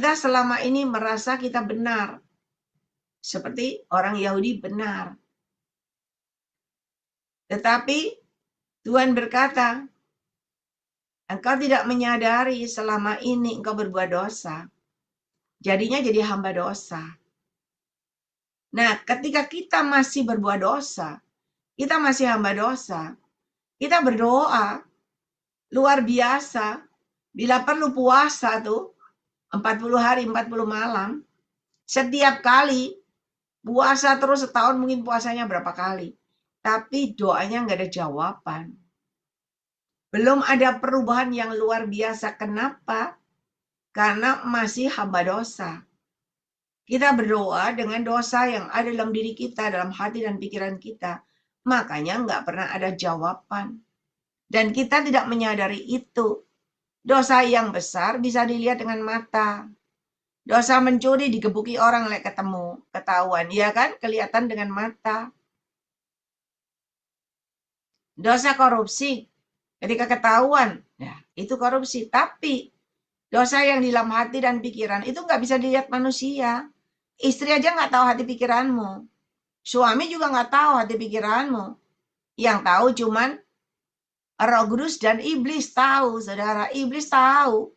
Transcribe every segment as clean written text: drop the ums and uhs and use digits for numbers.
Kita selama ini merasa kita benar. Seperti orang Yahudi benar. Tetapi Tuhan berkata, engkau tidak menyadari selama ini engkau berbuat dosa. Jadinya jadi hamba dosa. Nah, ketika kita masih berbuat dosa, kita masih hamba dosa, kita berdoa luar biasa. Bila perlu puasa tuh, 40 hari, 40 malam. Setiap kali puasa terus setahun mungkin puasanya berapa kali. Tapi doanya nggak ada jawaban. Belum ada perubahan yang luar biasa. Kenapa? Karena masih hamba dosa. Kita berdoa dengan dosa yang ada dalam diri kita, dalam hati dan pikiran kita. Makanya nggak pernah ada jawaban. Dan kita tidak menyadari itu. Dosa yang besar bisa dilihat dengan mata. Dosa mencuri digebuki orang ketemu, ketahuan. Ya kan? Kelihatan dengan mata. Dosa korupsi, ketika ketahuan, ya itu korupsi. Tapi dosa yang di dalam hati dan pikiran itu nggak bisa dilihat manusia. Istri aja nggak tahu hati pikiranmu. Suami juga nggak tahu hati pikiranmu. Yang tahu cuman Roh Kudus dan iblis tahu, saudara. Iblis tahu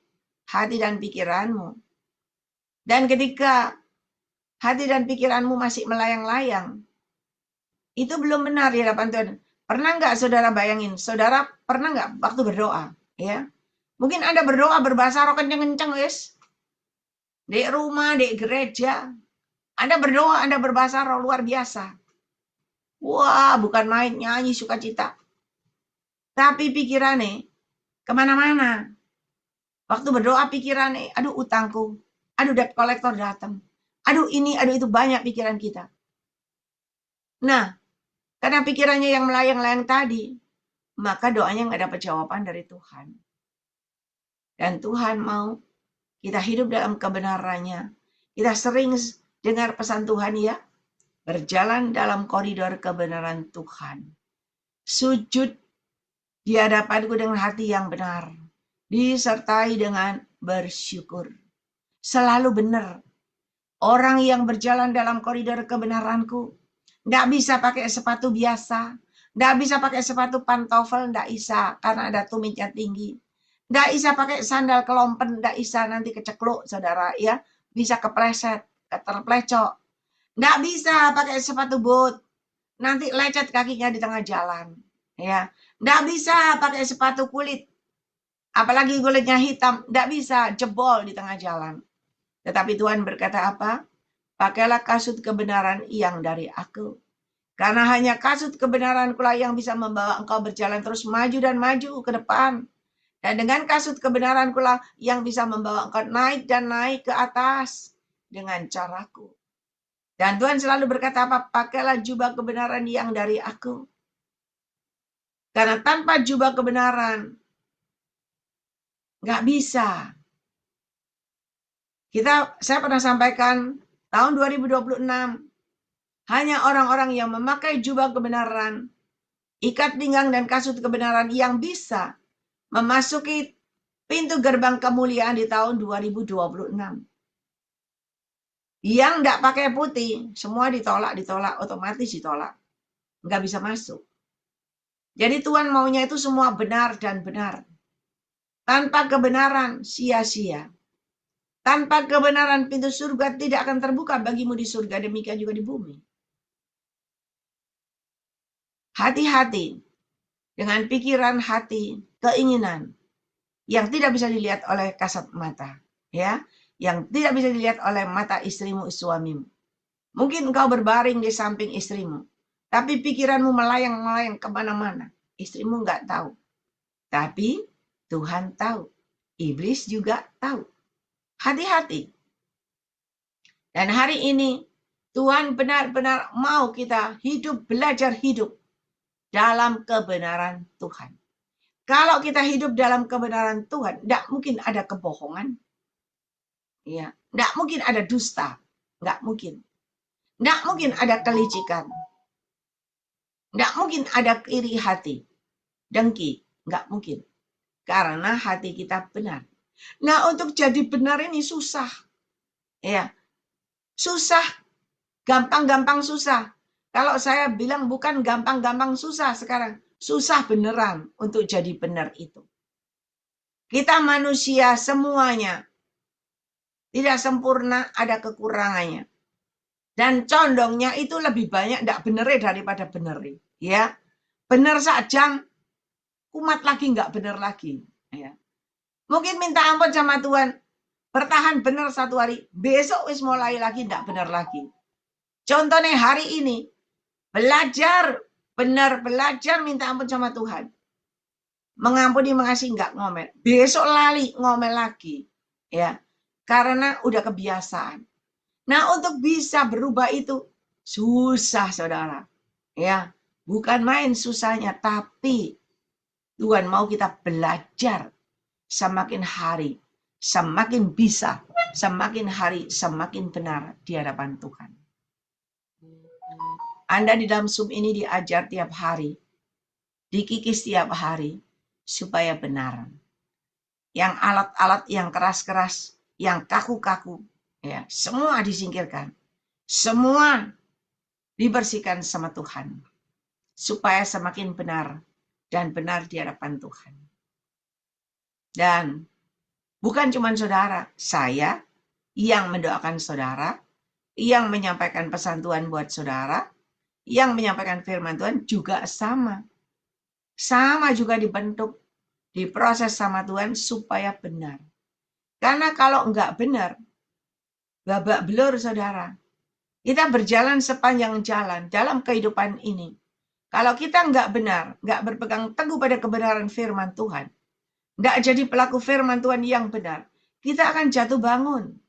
hati dan pikiranmu. Dan ketika hati dan pikiranmu masih melayang-layang, itu belum benar di hadapan Tuhan. Pernah nggak saudara bayangin? Saudara pernah nggak waktu berdoa? Ya, mungkin Anda berdoa berbahasa roh kenceng-kenceng, wis. Di rumah, di gereja. Anda berdoa, Anda berbahasa roh luar biasa. Wah, bukan main nyanyi sukacita. Tapi pikirannya kemana-mana. Waktu berdoa pikirannya, aduh utangku. Aduh debt collector datang. Aduh ini, aduh itu, banyak pikiran kita. Nah, karena pikirannya yang melayang-layang tadi, maka doanya nggak dapat jawaban dari Tuhan. Dan Tuhan mau kita hidup dalam kebenarannya. Kita sering dengar pesan Tuhan ya, berjalan dalam koridor kebenaran Tuhan. Sujud di hadapanku dengan hati yang benar, disertai dengan bersyukur. Selalu benar. Orang yang berjalan dalam koridor kebenaranku, nggak bisa pakai sepatu biasa, nggak bisa pakai sepatu pantofel, nggak bisa, karena ada tumitnya tinggi. Nggak bisa pakai sandal kelompen, nggak bisa, nanti kecekluk, saudara, ya. Bisa kepleset, terplecok. Nggak bisa pakai sepatu boot, nanti lecet kakinya di tengah jalan. Ya, nggak bisa pakai sepatu kulit, apalagi kulitnya hitam, nggak bisa, jebol di tengah jalan. Tetapi Tuhan berkata apa? Pakailah kasut kebenaran yang dari aku. Karena hanya kasut kebenaranku lah yang bisa membawa engkau berjalan terus maju dan maju ke depan. Dan dengan kasut kebenaranku lah yang bisa membawa engkau naik dan naik ke atas dengan caraku. Dan Tuhan selalu berkata apa? Pakailah jubah kebenaran yang dari aku. Karena tanpa jubah kebenaran, nggak bisa. Saya pernah sampaikan tahun 2026, hanya orang-orang yang memakai jubah kebenaran, ikat pinggang dan kasut kebenaran yang bisa memasuki pintu gerbang kemuliaan di tahun 2026. Yang enggak pakai putih, semua ditolak, otomatis ditolak. Enggak bisa masuk. Jadi Tuhan maunya itu semua benar dan benar. Tanpa kebenaran, sia-sia. Tanpa kebenaran, pintu surga tidak akan terbuka bagimu di surga, demikian juga di bumi. Hati-hati dengan pikiran hati, keinginan yang tidak bisa dilihat oleh kasat mata, ya, yang tidak bisa dilihat oleh mata istrimu, suamimu. Mungkin engkau berbaring di samping istrimu, tapi pikiranmu melayang-layang kemana-mana. Istrimu nggak tahu, tapi Tuhan tahu. Iblis juga tahu. Hati-hati. Dan hari ini Tuhan benar-benar mau kita hidup, belajar hidup dalam kebenaran Tuhan. Kalau kita hidup dalam kebenaran Tuhan, tidak mungkin ada kebohongan. Ya, tidak mungkin ada dusta. Tidak mungkin. Tidak mungkin ada kelicikan. Tidak mungkin ada iri hati. Dengki. Tidak mungkin. Karena hati kita benar. Nah, untuk jadi benar ini susah. Ya, susah, gampang-gampang susah. Kalau saya bilang bukan gampang-gampang susah sekarang, susah beneran untuk jadi benar itu. Kita manusia semuanya tidak sempurna, ada kekurangannya. Dan condongnya itu lebih banyak tidak bener daripada bener. Ya, bener saja, kumat lagi nggak bener lagi. Ya. Mungkin minta ampun sama Tuhan, bertahan bener 1 hari, besok wis mulai lagi tidak bener lagi. Contohnya hari ini, belajar benar, belajar minta ampun sama Tuhan. Mengampuni, mengasihi, nggak ngomel. Besok lali ngomel lagi. Ya, karena udah kebiasaan. Nah, untuk bisa berubah itu susah, saudara. Ya, bukan main susahnya, tapi Tuhan mau kita belajar semakin hari, semakin bisa, semakin hari, semakin benar di hadapan Tuhan. Anda di dalam Zoom ini diajar tiap hari, dikikis tiap hari, supaya benar. Yang alat-alat yang keras-keras, yang kaku-kaku, ya, semua disingkirkan. Semua dibersihkan sama Tuhan. Supaya semakin benar dan benar di hadapan Tuhan. Dan bukan cuma saudara, saya yang mendoakan saudara, yang menyampaikan pesan Tuhan buat saudara, yang menyampaikan firman Tuhan juga sama. Sama juga dibentuk, diproses sama Tuhan supaya benar. Karena kalau enggak benar, babak belur saudara. Kita berjalan sepanjang jalan dalam kehidupan ini. Kalau kita enggak benar, enggak berpegang teguh pada kebenaran firman Tuhan, enggak jadi pelaku firman Tuhan yang benar, kita akan jatuh bangun.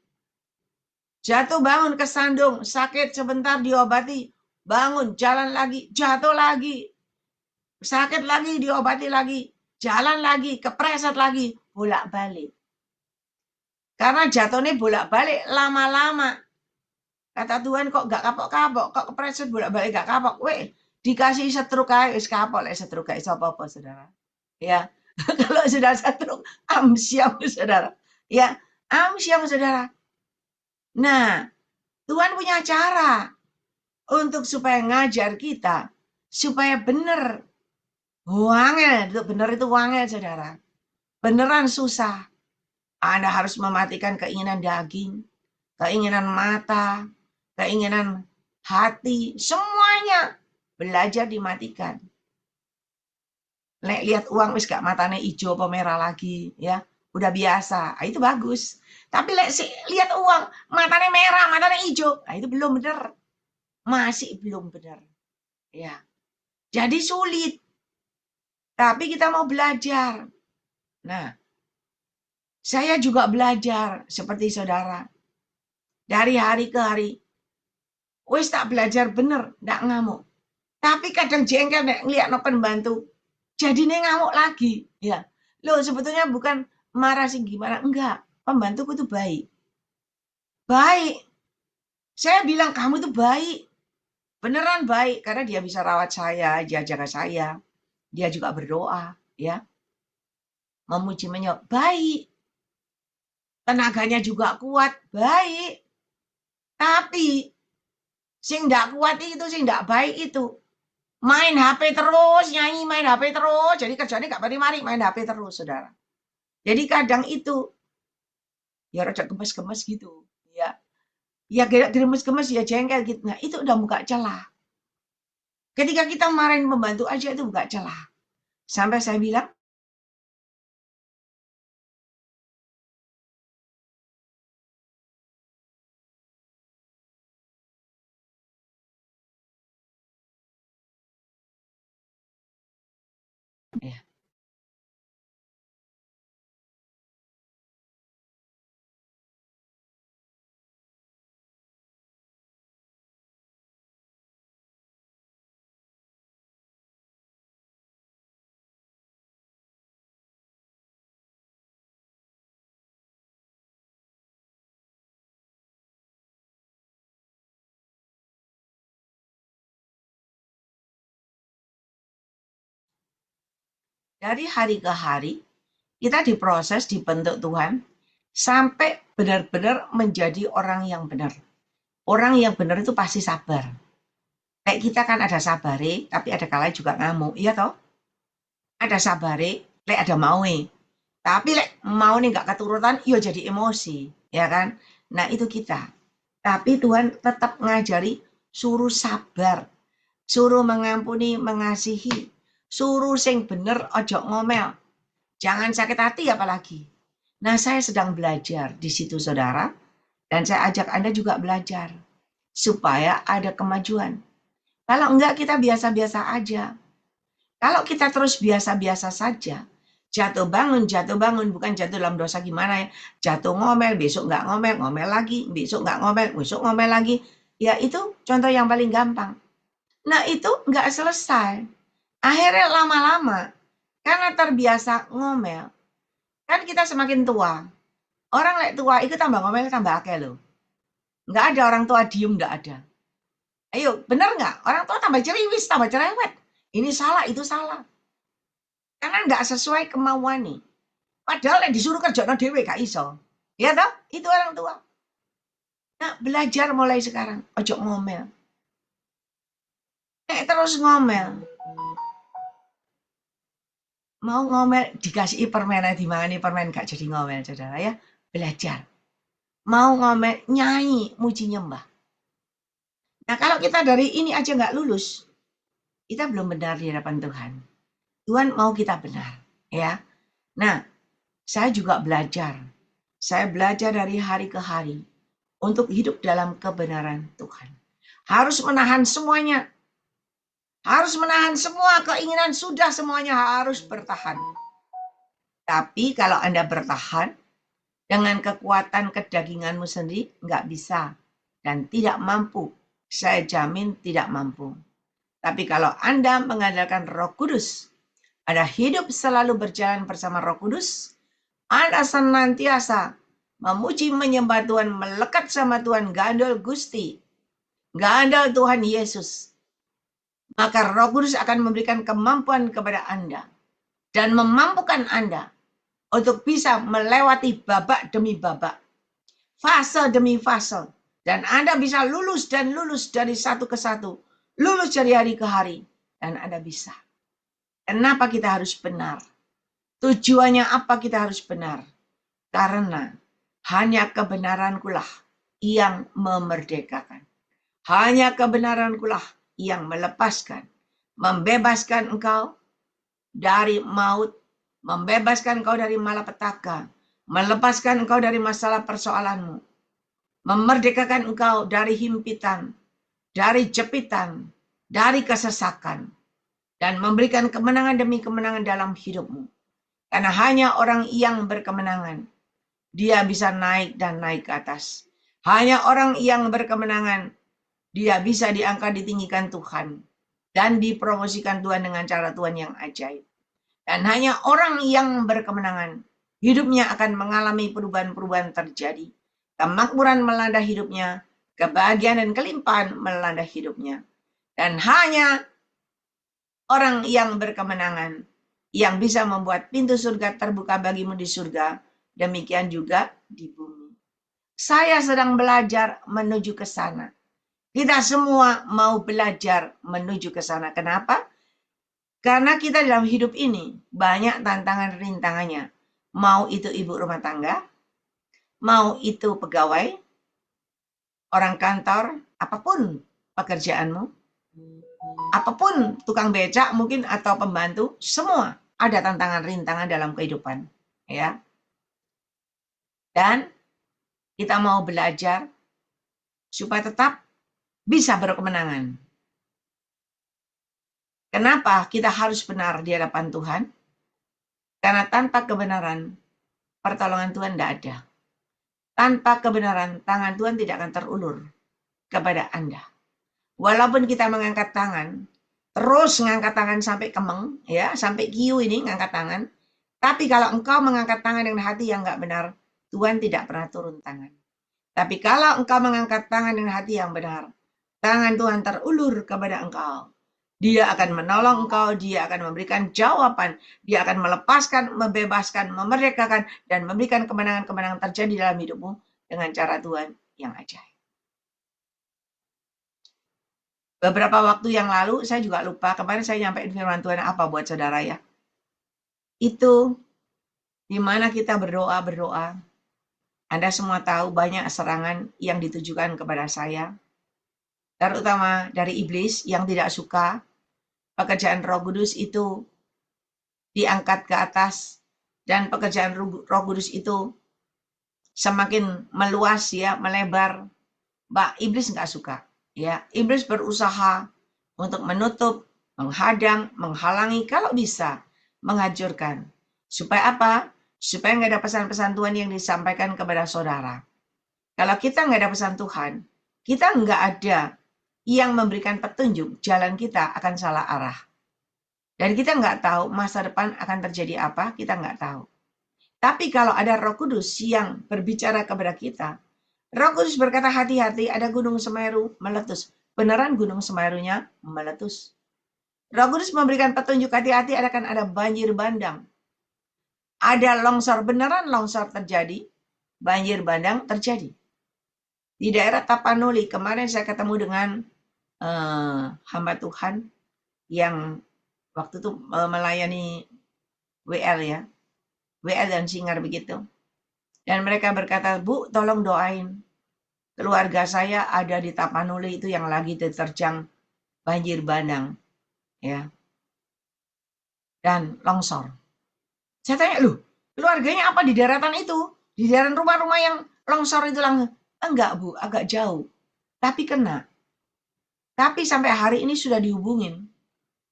Jatuh bangun kesandung, sakit sebentar diobati, bangun, jalan lagi, jatuh lagi. Sakit lagi, diobati lagi, jalan lagi, kepreset lagi, bolak-balik. Karena jatuhnya bolak-balik lama-lama. Kata Tuhan kok gak kapok-kapok, kok kepreset bolak-balik gak kapok. Weh, dikasih setruk aja, wis kapok lah setruk aja, apa-apa saudara. Ya, kalau sudah setruk, amsyam saudara. Ya, amsyam saudara. Nah, Tuhan punya cara untuk supaya ngajar kita, supaya benar. Wangel, benar itu wangel saudara. Beneran susah. Anda harus mematikan keinginan daging, keinginan mata, keinginan hati, semuanya belajar dimatikan. Lihat uang wis gak matanya hijau apa merah lagi, ya udah biasa, itu bagus. Tapi lihat uang matanya merah, matanya hijau, itu belum benar, masih belum benar, ya. Jadi sulit. Tapi kita mau belajar. Nah, saya juga belajar seperti saudara. Dari hari ke hari. Wis tak belajar bener, ndak ngamuk. Tapi kadang jengkel nek ngeliat no pembantu. Jadinya ngamuk lagi. Ya. Loh sebetulnya bukan marah sih gimana. Enggak. Pembantuku itu baik. Baik. Saya bilang kamu itu baik. Beneran baik. Karena dia bisa rawat saya, dia jaga saya. Dia juga berdoa. Ya. Memuji menyok. Baik. Tenaganya juga kuat. Baik. Tapi sing ndak kuat itu, sing ndak baik itu main HP terus, nyanyi main HP terus, jadi kerjanya gak mari-mari main HP terus, saudara. Jadi kadang itu ya rada gemes-gemes gitu, ya. Ya gemes-gemes ya jengkel gitu. Nah, itu udah buka celah. Ketika kita marahin pembantu aja itu buka celah. Sampai saya bilang, ya. Dari hari ke hari kita diproses, dibentuk Tuhan sampai benar-benar menjadi orang yang benar. Orang yang benar itu pasti sabar. Kayak kita kan ada sabare, tapi ada kalanya juga ngamuk, iya toh? Ada sabare, lek ada maue. Tapi lek mau nih nggak keturutan, iya jadi emosi, ya kan? Nah itu kita. Tapi Tuhan tetap ngajari suruh sabar, suruh mengampuni, mengasihi, suruh sing bener, ojo ngomel, jangan sakit hati apalagi. Nah saya sedang belajar di situ saudara, dan saya ajak Anda juga belajar supaya ada kemajuan. Kalau enggak kita biasa-biasa aja. Kalau kita terus biasa-biasa saja, jatuh bangun, bukan jatuh dalam dosa gimana ya, jatuh ngomel, besok nggak ngomel, ngomel lagi, besok nggak ngomel, besok ngomel lagi, ya itu contoh yang paling gampang. Nah itu nggak selesai. Akhirnya lama-lama, karena terbiasa ngomel, kan kita semakin tua. Orang lek tua itu tambah ngomel, tambah akeh loh. Nggak ada orang tua diem, nggak ada. Ayo, bener nggak? Orang tua tambah ceriwis, tambah cerewet. Ini salah, itu salah. Karena nggak sesuai kemauan nih. Padahal yang disuruh kerja no dewe gak iso. Ya toh? Itu orang tua. Nah, belajar mulai sekarang. Ojo ngomel. Terus ngomel. Mau ngomel dikasih permen dimangani permen gak jadi ngomel, saudara ya. Belajar. Mau ngomel nyanyi, muji nyembah. Nah, kalau kita dari ini aja nggak lulus, kita belum benar di hadapan Tuhan. Tuhan mau kita benar, ya. Nah, saya juga belajar. Saya belajar dari hari ke hari untuk hidup dalam kebenaran Tuhan. Harus menahan semuanya. Harus menahan semua keinginan, sudah semuanya harus bertahan. Tapi kalau Anda bertahan dengan kekuatan kedaginganmu sendiri, nggak bisa dan tidak mampu. Saya jamin tidak mampu. Tapi kalau Anda mengandalkan Roh Kudus, Anda hidup selalu berjalan bersama Roh Kudus, Anda senantiasa memuji menyembah Tuhan, melekat sama Tuhan, gandol Gusti, gandol Tuhan Yesus. Maka Roh Kudus akan memberikan kemampuan kepada Anda dan memampukan Anda untuk bisa melewati babak demi babak, fase demi fase, dan Anda bisa lulus dan lulus dari satu ke satu, lulus dari hari ke hari, dan Anda bisa. Kenapa kita harus benar? Tujuannya apa kita harus benar? Karena hanya kebenarankulah yang memerdekakan. Hanya kebenarankulah yang melepaskan, membebaskan engkau dari maut, membebaskan engkau dari malapetaka, melepaskan engkau dari masalah persoalanmu, memerdekakan engkau dari himpitan, dari jepitan, dari kesesakan, dan memberikan kemenangan demi kemenangan dalam hidupmu. Karena hanya orang yang berkemenangan, dia bisa naik dan naik ke atas. Hanya orang yang berkemenangan, dia bisa diangkat, ditinggikan Tuhan, dan dipromosikan Tuhan dengan cara Tuhan yang ajaib. Dan hanya orang yang berkemenangan, hidupnya akan mengalami perubahan-perubahan terjadi. Kemakmuran melanda hidupnya, kebahagiaan dan kelimpahan melanda hidupnya. Dan hanya orang yang berkemenangan yang bisa membuat pintu surga terbuka bagimu di surga, demikian juga di bumi. Saya sedang belajar menuju ke sana. Kita semua mau belajar menuju ke sana. Kenapa? Karena kita dalam hidup ini banyak tantangan rintangannya. Mau itu ibu rumah tangga, mau itu pegawai, orang kantor, apapun pekerjaanmu, apapun tukang becak mungkin atau pembantu, semua ada tantangan rintangan dalam kehidupan, ya. Dan kita mau belajar supaya tetap bisa berkemenangan. Kenapa kita harus benar di hadapan Tuhan? Karena tanpa kebenaran, pertolongan Tuhan tidak ada. Tanpa kebenaran, tangan Tuhan tidak akan terulur kepada Anda. Walaupun kita mengangkat tangan, terus mengangkat tangan sampai kemeng, ya, sampai kiu ini mengangkat tangan. Tapi kalau engkau mengangkat tangan dengan hati yang enggak benar, Tuhan tidak pernah turun tangan. Tapi kalau engkau mengangkat tangan dengan hati yang benar, tangan Tuhan terulur kepada engkau. Dia akan menolong engkau, dia akan memberikan jawaban, dia akan melepaskan, membebaskan, memerdekakan, dan memberikan kemenangan-kemenangan terjadi dalam hidupmu dengan cara Tuhan yang ajaib. Beberapa waktu yang lalu, saya juga lupa, kemarin saya nyampein firman Tuhan apa buat saudara ya. Itu di mana kita berdoa. Anda semua tahu banyak serangan yang ditujukan kepada saya, terutama dari iblis yang tidak suka pekerjaan Roh Kudus itu diangkat ke atas, dan pekerjaan Roh Kudus itu semakin meluas ya, melebar. Iblis nggak suka. Ya, iblis berusaha untuk menutup, menghadang, menghalangi, kalau bisa menghancurkan. Supaya apa? Supaya nggak ada pesan-pesan Tuhan yang disampaikan kepada saudara. Kalau kita nggak ada pesan Tuhan, kita nggak ada yang memberikan petunjuk, jalan kita akan salah arah. Dan kita nggak tahu masa depan akan terjadi apa, kita nggak tahu. Tapi kalau ada Roh Kudus yang berbicara kepada kita, Roh Kudus berkata, hati-hati, ada gunung Semeru meletus. Beneran gunung Semerunya meletus. Roh Kudus memberikan petunjuk, hati-hati, akan ada banjir bandang. Ada longsor, beneran longsor terjadi, banjir bandang terjadi. Di daerah Tapanuli, kemarin saya ketemu dengan hamba Tuhan yang waktu itu melayani WL ya, WL dan Singar begitu. Dan mereka berkata, Bu, tolong doain. Keluarga saya ada di Tapanuli itu yang lagi diterjang banjir bandang. Ya. Dan longsor. Saya tanya, loh, keluarganya apa di daratan itu? Di daratan rumah-rumah yang longsor itu langsung. Enggak, Bu, agak jauh. Tapi kena. Tapi sampai hari ini sudah dihubungin.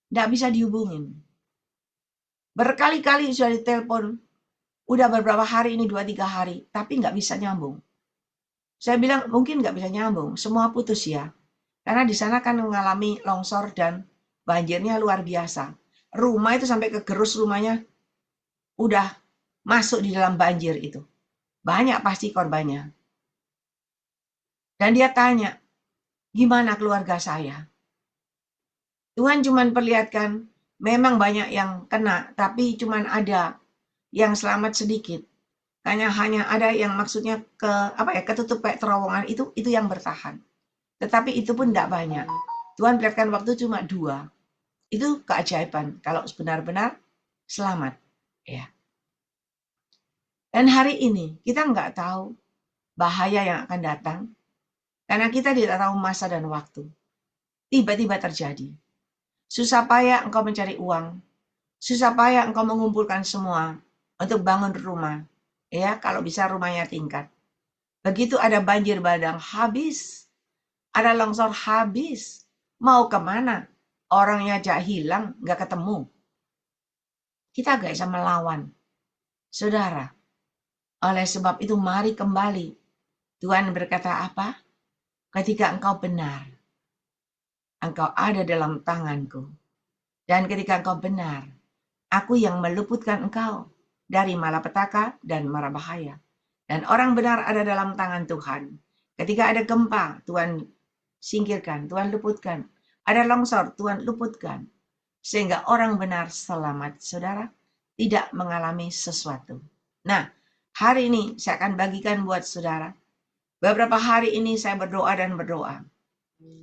Nggak bisa dihubungin. Berkali-kali sudah ditelepon. Udah beberapa hari ini, 2-3 hari. Tapi nggak bisa nyambung. Saya bilang, mungkin nggak bisa nyambung. Semua putus ya. Karena di sana kan mengalami longsor dan banjirnya luar biasa. Rumah itu sampai kegerus rumahnya. Udah masuk di dalam banjir itu. Banyak pasti korbannya. Dan dia tanya, gimana keluarga saya? Tuhan cuma perlihatkan, memang banyak yang kena, tapi cuma ada yang selamat sedikit. Hanya ada yang maksudnya ketutup kayak terowongan itu yang bertahan. Tetapi itu pun tidak banyak. Tuhan perlihatkan waktu cuma 2. Itu keajaiban kalau benar-benar selamat. Ya. Dan hari ini kita nggak tahu bahaya yang akan datang. Karena kita tidak tahu masa dan waktu. Tiba-tiba terjadi. Susah payah engkau mencari uang. Susah payah engkau mengumpulkan semua untuk bangun rumah. Ya, kalau bisa rumahnya tingkat. Begitu ada banjir bandang, habis. Ada longsor, habis. Mau kemana? Orangnya aja hilang, nggak ketemu. Kita gak bisa melawan. Saudara, oleh sebab itu mari kembali. Tuhan berkata apa? Ketika engkau benar, engkau ada dalam tanganku. Dan ketika engkau benar, aku yang meluputkan engkau dari malapetaka dan mara bahaya. Dan orang benar ada dalam tangan Tuhan. Ketika ada gempa, Tuhan singkirkan, Tuhan luputkan. Ada longsor, Tuhan luputkan. Sehingga orang benar selamat, saudara, tidak mengalami sesuatu. Nah, hari ini saya akan bagikan buat saudara. Beberapa hari ini saya berdoa dan berdoa.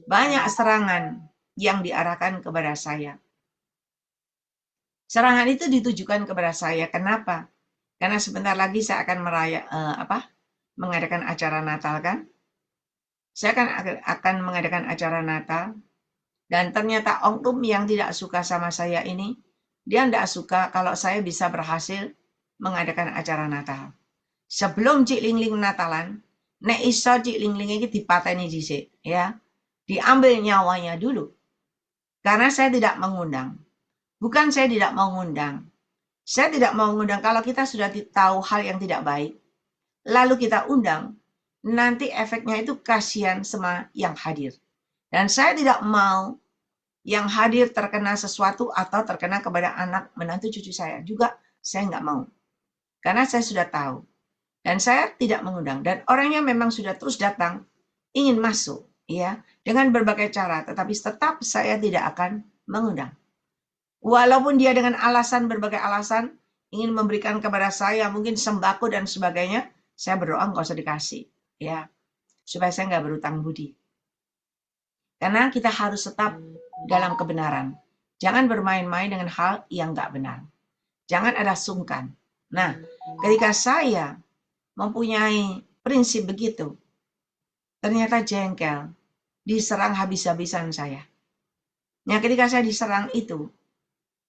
Banyak serangan yang diarahkan kepada saya. Serangan itu ditujukan kepada saya. Kenapa? Karena sebentar lagi saya akan mengadakan acara Natal kan? Saya akan mengadakan acara Natal. Dan ternyata oknum yang tidak suka sama saya ini, dia tidak suka kalau saya bisa berhasil mengadakan acara Natal. Sebelum Cik Lingling Natalan, nek iso Cik Lingling ini dipateni dhisik, ya. Diambil nyawanya dulu. Karena saya tidak mengundang. Bukan saya tidak mau ngundang. Saya tidak mau ngundang kalau kita sudah tahu hal yang tidak baik. Lalu kita undang, nanti efeknya itu kasihan sama yang hadir. Dan saya tidak mau yang hadir terkena sesuatu atau terkena kepada anak menantu cucu saya. Juga saya nggak mau. Karena saya sudah tahu. Dan saya tidak mengundang. Dan orangnya memang sudah terus datang, ingin masuk, ya, dengan berbagai cara. Tetapi tetap saya tidak akan mengundang. Walaupun dia dengan berbagai alasan, ingin memberikan kepada saya mungkin sembako dan sebagainya, saya berdoa nggak usah dikasih. Ya, supaya saya nggak berutang budi. Karena kita harus tetap dalam kebenaran. Jangan bermain-main dengan hal yang nggak benar. Jangan ada sungkan. Nah, ketika saya mempunyai prinsip begitu, ternyata jengkel, diserang habis-habisan saya. Nah, ketika saya diserang itu,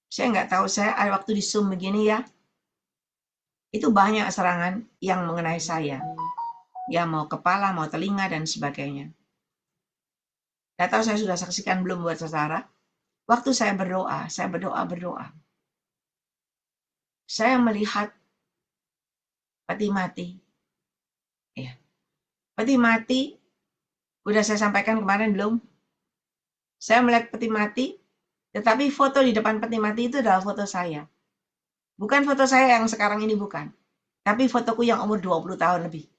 saya nggak tahu, saya ada waktu di Zoom begini ya, itu banyak serangan yang mengenai saya. Ya, mau kepala, mau telinga, dan sebagainya. Nggak tahu saya sudah saksikan belum buat saudara. Waktu saya berdoa. Saya melihat peti mati. Ya. Peti mati, udah saya sampaikan kemarin belum? Saya melihat peti mati, tetapi foto di depan peti mati itu adalah foto saya. Bukan foto saya yang sekarang ini, bukan. Tapi fotoku yang umur 20 tahun lebih.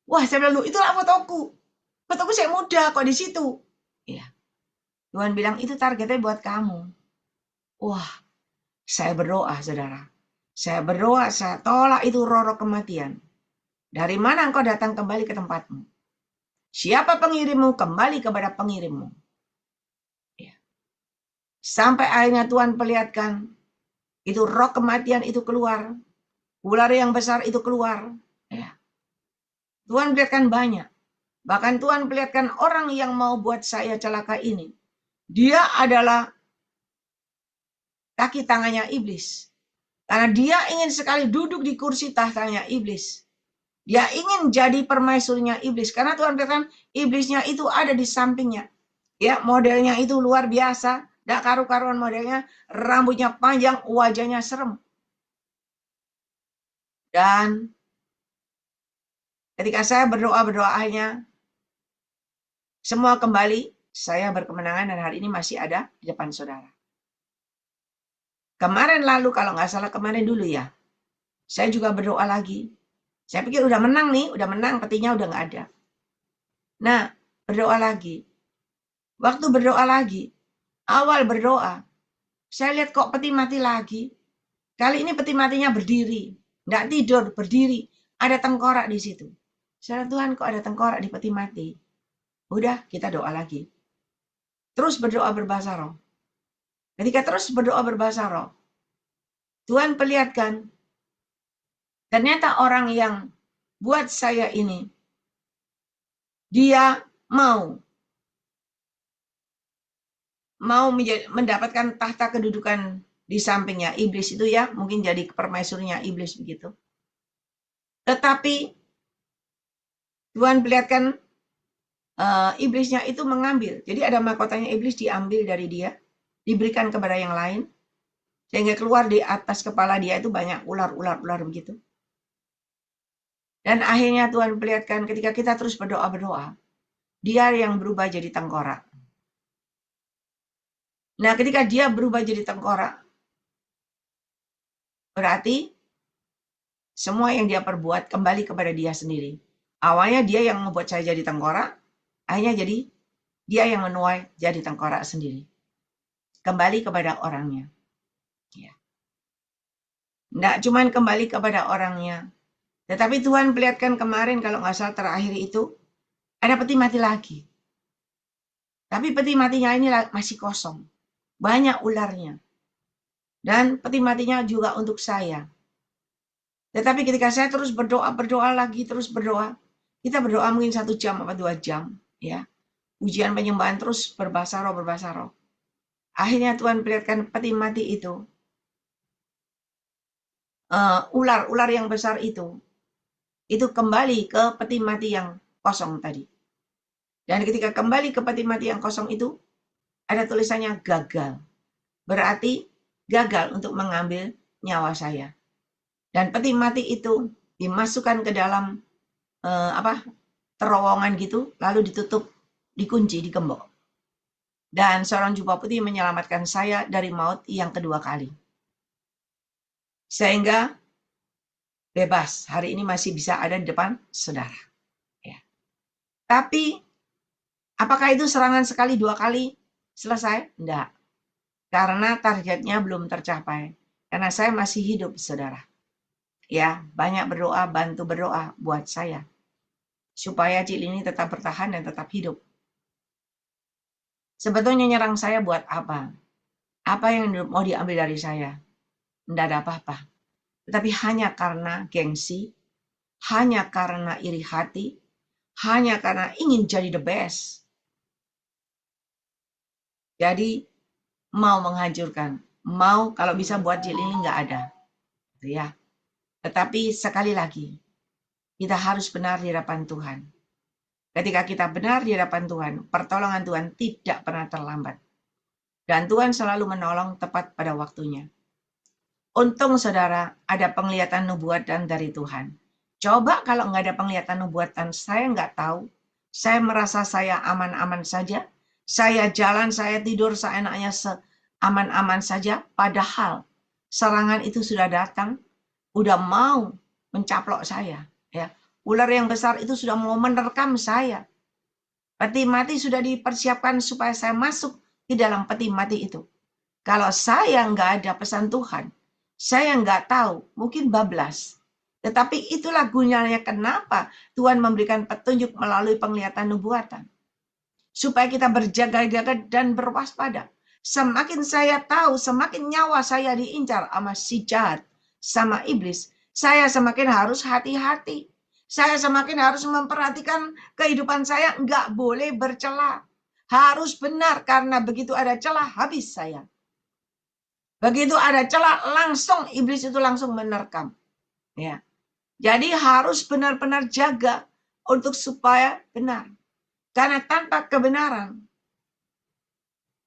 Wah, saya bilang, itulah fotoku. Fotoku saya muda kok di situ. Ya. Tuhan bilang, itu targetnya buat kamu. Wah, saya berdoa, saudara. Saya berdoa, saya tolak itu roh-roh kematian. Dari mana engkau datang kembali ke tempatmu? Siapa pengirimmu? Kembali kepada pengirimmu. Ya. Sampai akhirnya Tuhan perlihatkan, itu roh kematian itu keluar. Ular yang besar itu keluar. Ya. Tuhan perlihatkan banyak. Bahkan Tuhan perlihatkan orang yang mau buat saya celaka ini. Dia adalah kaki tangannya iblis. Karena dia ingin sekali duduk di kursi tahtanya iblis. Dia ingin jadi permaisurinya iblis. Karena Tuhan berkata, iblisnya itu ada di sampingnya. Ya, modelnya itu luar biasa. Tidak karu-karuan modelnya. Rambutnya panjang, wajahnya serem. Dan ketika saya berdoa akhirnya, semua kembali, saya berkemenangan dan hari ini masih ada di depan saudara. Kemarin lalu, kalau nggak salah kemarin dulu ya, saya juga berdoa lagi. Saya pikir udah menang nih, udah menang, petinya udah nggak ada. Nah, berdoa lagi. Waktu berdoa lagi, awal berdoa, saya lihat kok peti mati lagi. Kali ini peti matinya berdiri, nggak tidur, berdiri. Ada tengkorak di situ. Saya bilang, Tuhan kok ada tengkorak di peti mati? Udah, kita doa lagi. Terus berdoa berbahasa roh. Ketika terus berdoa berbahasa roh, Tuhan perlihatkan, ternyata orang yang buat saya ini, dia mau mendapatkan tahta kedudukan di sampingnya iblis itu ya, mungkin jadi permaisurinya iblis begitu. Tetapi Tuhan perlihatkan iblisnya itu mengambil. Jadi ada mahkotanya iblis diambil dari dia, diberikan kepada yang lain, sehingga keluar di atas kepala dia itu banyak ular-ular begitu. Dan akhirnya Tuhan perlihatkan ketika kita terus berdoa, dia yang berubah jadi tengkorak. Nah, ketika dia berubah jadi tengkorak, berarti semua yang dia perbuat kembali kepada dia sendiri. Awalnya dia yang membuat saya jadi tengkorak, akhirnya jadi dia yang menuai jadi tengkorak sendiri. Kembali kepada orangnya. Ya. Nggak cuma kembali kepada orangnya. Tetapi Tuhan perlihatkan kemarin, kalau nggak salah terakhir itu, ada peti mati lagi. Tapi peti matinya ini masih kosong. Banyak ularnya. Dan peti matinya juga untuk saya. Tetapi ketika saya terus berdoa lagi, terus berdoa. Kita berdoa mungkin 1 jam atau 2 jam. Ya. Ujian penyembahan terus berbahasa roh. Akhirnya Tuhan perlihatkan peti mati itu. Ular yang besar itu kembali ke peti mati yang kosong tadi. Dan ketika kembali ke peti mati yang kosong itu, ada tulisannya gagal. Berarti gagal untuk mengambil nyawa saya. Dan peti mati itu dimasukkan ke dalam terowongan gitu, lalu ditutup, dikunci, digembok. Dan seorang jubah putih menyelamatkan saya dari maut yang kedua kali. Sehingga bebas. Hari ini masih bisa ada di depan saudara. Ya. Tapi apakah itu serangan sekali, 2 kali selesai? Enggak. karena targetnya belum tercapai. Karena saya masih hidup, saudara. Ya, banyak berdoa, bantu berdoa buat saya. Supaya Cik Lini tetap bertahan dan tetap hidup. Sebetulnya nyerang saya buat apa? Apa yang mau diambil dari saya? Tidak ada apa-apa. Tetapi hanya karena gengsi, hanya karena iri hati, hanya karena ingin jadi the best. Jadi mau menghancurkan, mau kalau bisa buat Cik Lini nggak ada. Gitu ya. Tetapi sekali lagi, kita harus benar di hadapan Tuhan. Ketika kita benar di hadapan Tuhan, pertolongan Tuhan tidak pernah terlambat. Dan Tuhan selalu menolong tepat pada waktunya. Untung saudara ada penglihatan nubuatan dari Tuhan. Coba kalau nggak ada penglihatan nubuatan, saya nggak tahu. Saya merasa saya aman-aman saja. Saya jalan, saya tidur, seenaknya aman-aman saja. Padahal serangan itu sudah datang, udah mau mencaplok saya. Ya, ular yang besar itu sudah mau menerkam saya. Peti mati sudah dipersiapkan supaya saya masuk di dalam peti mati itu. Kalau saya nggak ada pesan Tuhan, saya nggak tahu, mungkin bablas. Tetapi itulah gunanya kenapa Tuhan memberikan petunjuk melalui penglihatan nubuatan. Supaya kita berjaga-jaga dan berwaspada. Semakin saya tahu, semakin nyawa saya diincar sama si jahat, sama iblis, saya semakin harus hati-hati. Saya semakin harus memperhatikan kehidupan saya, nggak boleh bercela. Harus benar, karena begitu ada celah, habis saya. Begitu ada celah, langsung iblis itu langsung menerkam. Ya. Jadi harus benar-benar jaga untuk supaya benar. Karena tanpa kebenaran,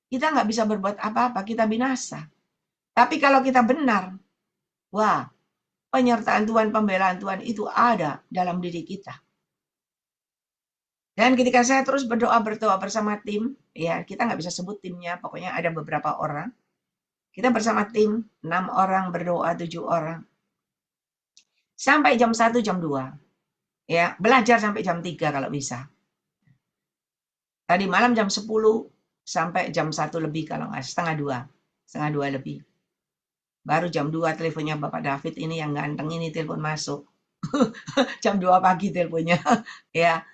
kita nggak bisa berbuat apa-apa, kita binasa. Tapi kalau kita benar, wah, penyertaan Tuhan, pembelaan Tuhan itu ada dalam diri kita. Dan ketika saya terus berdoa bersama tim, ya kita nggak bisa sebut timnya, pokoknya ada beberapa orang. Kita bersama tim, 6 orang berdoa, 7 orang. Sampai jam 1, jam 2. Ya, belajar sampai jam 3 kalau bisa. Tadi malam jam 10 sampai jam 1 lebih kalau nggak, setengah 2 lebih. Baru jam 2 teleponnya Bapak David ini yang ganteng ini telepon masuk. Jam 2 pagi teleponnya. Ya.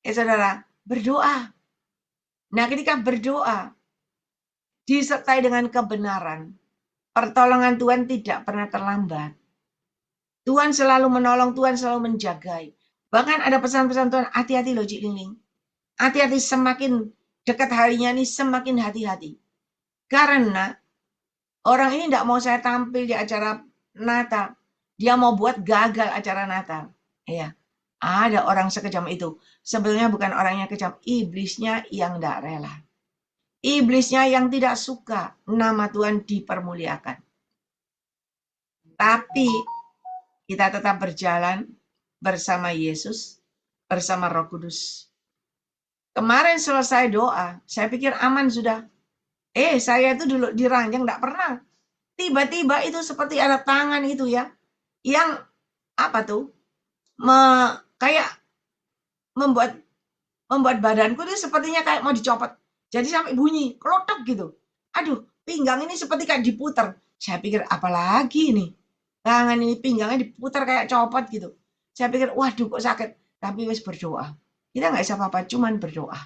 Saudara, berdoa. Nah, ketika berdoa disertai dengan kebenaran, pertolongan Tuhan tidak pernah terlambat. Tuhan selalu menolong, Tuhan selalu menjagai. Bahkan ada pesan-pesan Tuhan, hati-hati loh Cik Lingling. Hati-hati, semakin dekat harinya ini semakin hati-hati. Karena orang ini tidak mau saya tampil di acara Natal. Dia mau buat gagal acara Natal. Ya, ada orang sekejam itu. Sebenarnya bukan orangnya kejam, iblisnya yang tidak rela. Iblisnya yang tidak suka nama Tuhan dipermuliakan. Tapi kita tetap berjalan bersama Yesus, bersama Roh Kudus. Kemarin selesai doa, saya pikir aman sudah. Saya itu dulu diranjang, tidak pernah. Tiba-tiba itu seperti ada tangan itu ya, yang apa tuh, kayak membuat badanku itu sepertinya kayak mau dicopot. Jadi sampai bunyi, kelotok gitu. Aduh, pinggang ini seperti kayak diputar. Saya pikir apalagi ini. Tangan ini pinggangnya diputar kayak copot gitu. Saya pikir, waduh kok sakit. Tapi wis berdoa. Kita nggak bisa apa-apa, cuman berdoa.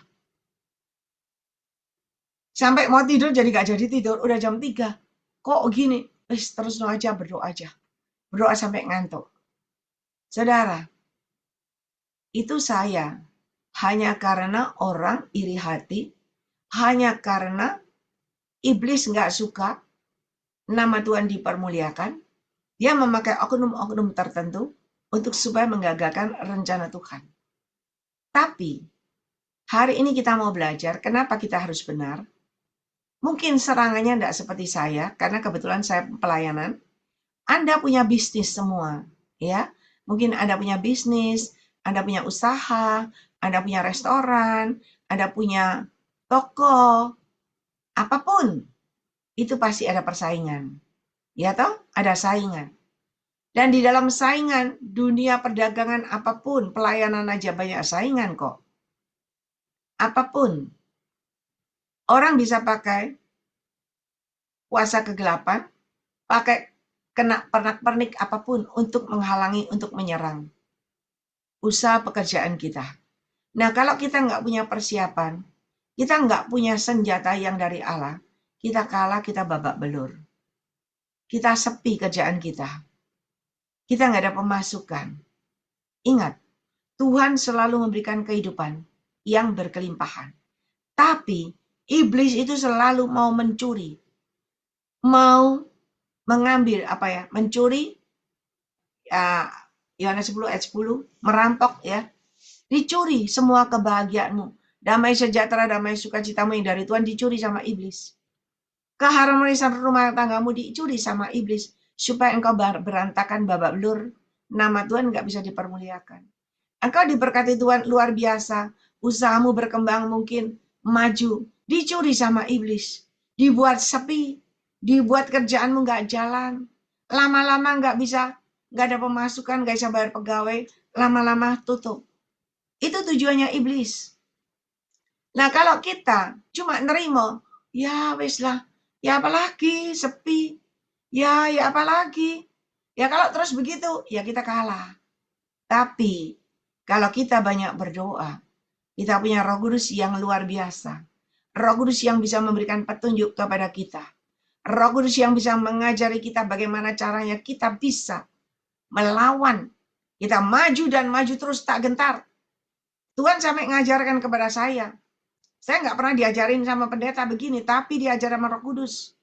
Sampai mau tidur jadi nggak jadi tidur. Udah jam 3. Kok gini? Wis terus aja, berdoa aja. Berdoa sampai ngantuk. Saudara, itu saya hanya karena orang iri hati, hanya karena iblis nggak suka nama Tuhan dipermuliakan, dia memakai oknum-oknum tertentu untuk supaya menggagalkan rencana Tuhan. Tapi hari ini kita mau belajar kenapa kita harus benar. Mungkin serangannya tidak seperti saya, karena kebetulan saya pelayanan. Anda punya bisnis semua, ya. Mungkin Anda punya bisnis, Anda punya usaha, Anda punya restoran, Anda punya toko, apapun. Itu pasti ada persaingan. Ya toh? Ada saingan. Dan di dalam saingan, dunia perdagangan apapun, pelayanan aja banyak saingan kok. Apapun. Orang bisa pakai kuasa kegelapan, pakai kena pernak-pernik apapun untuk menghalangi, untuk menyerang usaha pekerjaan kita. Nah, kalau kita nggak punya persiapan, kita nggak punya senjata yang dari Allah, kita kalah, kita babak belur. Kita sepi kerjaan kita. Kita nggak ada pemasukan. Ingat, Tuhan selalu memberikan kehidupan yang berkelimpahan. Tapi, iblis itu selalu mau mencuri. Mau mengambil, mencuri, ya, Yohanes 10 ayat 10, merampok ya. Dicuri semua kebahagiaanmu. Damai sejahtera, damai sukacitamu yang dari Tuhan dicuri sama iblis. Keharmonisan rumah tanggamu dicuri sama iblis. Supaya engkau berantakan, babak belur. Nama Tuhan nggak bisa dipermuliakan. Engkau diberkati Tuhan luar biasa. Usahamu berkembang mungkin maju. Dicuri sama iblis. Dibuat sepi. Dibuat kerjaanmu nggak jalan. Lama-lama nggak ada pemasukan, nggak bisa bayar pegawai. Lama-lama tutup. Itu tujuannya iblis. Nah, kalau kita cuma nerima, ya wis lah, ya apalagi sepi, ya apalagi. Ya kalau terus begitu, ya kita kalah. Tapi kalau kita banyak berdoa, kita punya Roh Kudus yang luar biasa. Roh Kudus yang bisa memberikan petunjuk kepada kita. Roh Kudus yang bisa mengajari kita bagaimana caranya kita bisa melawan. Kita maju dan maju terus tak gentar. Tuhan sampai mengajarkan kepada saya. Saya nggak pernah diajarin sama pendeta begini, tapi diajar sama Roh Kudus.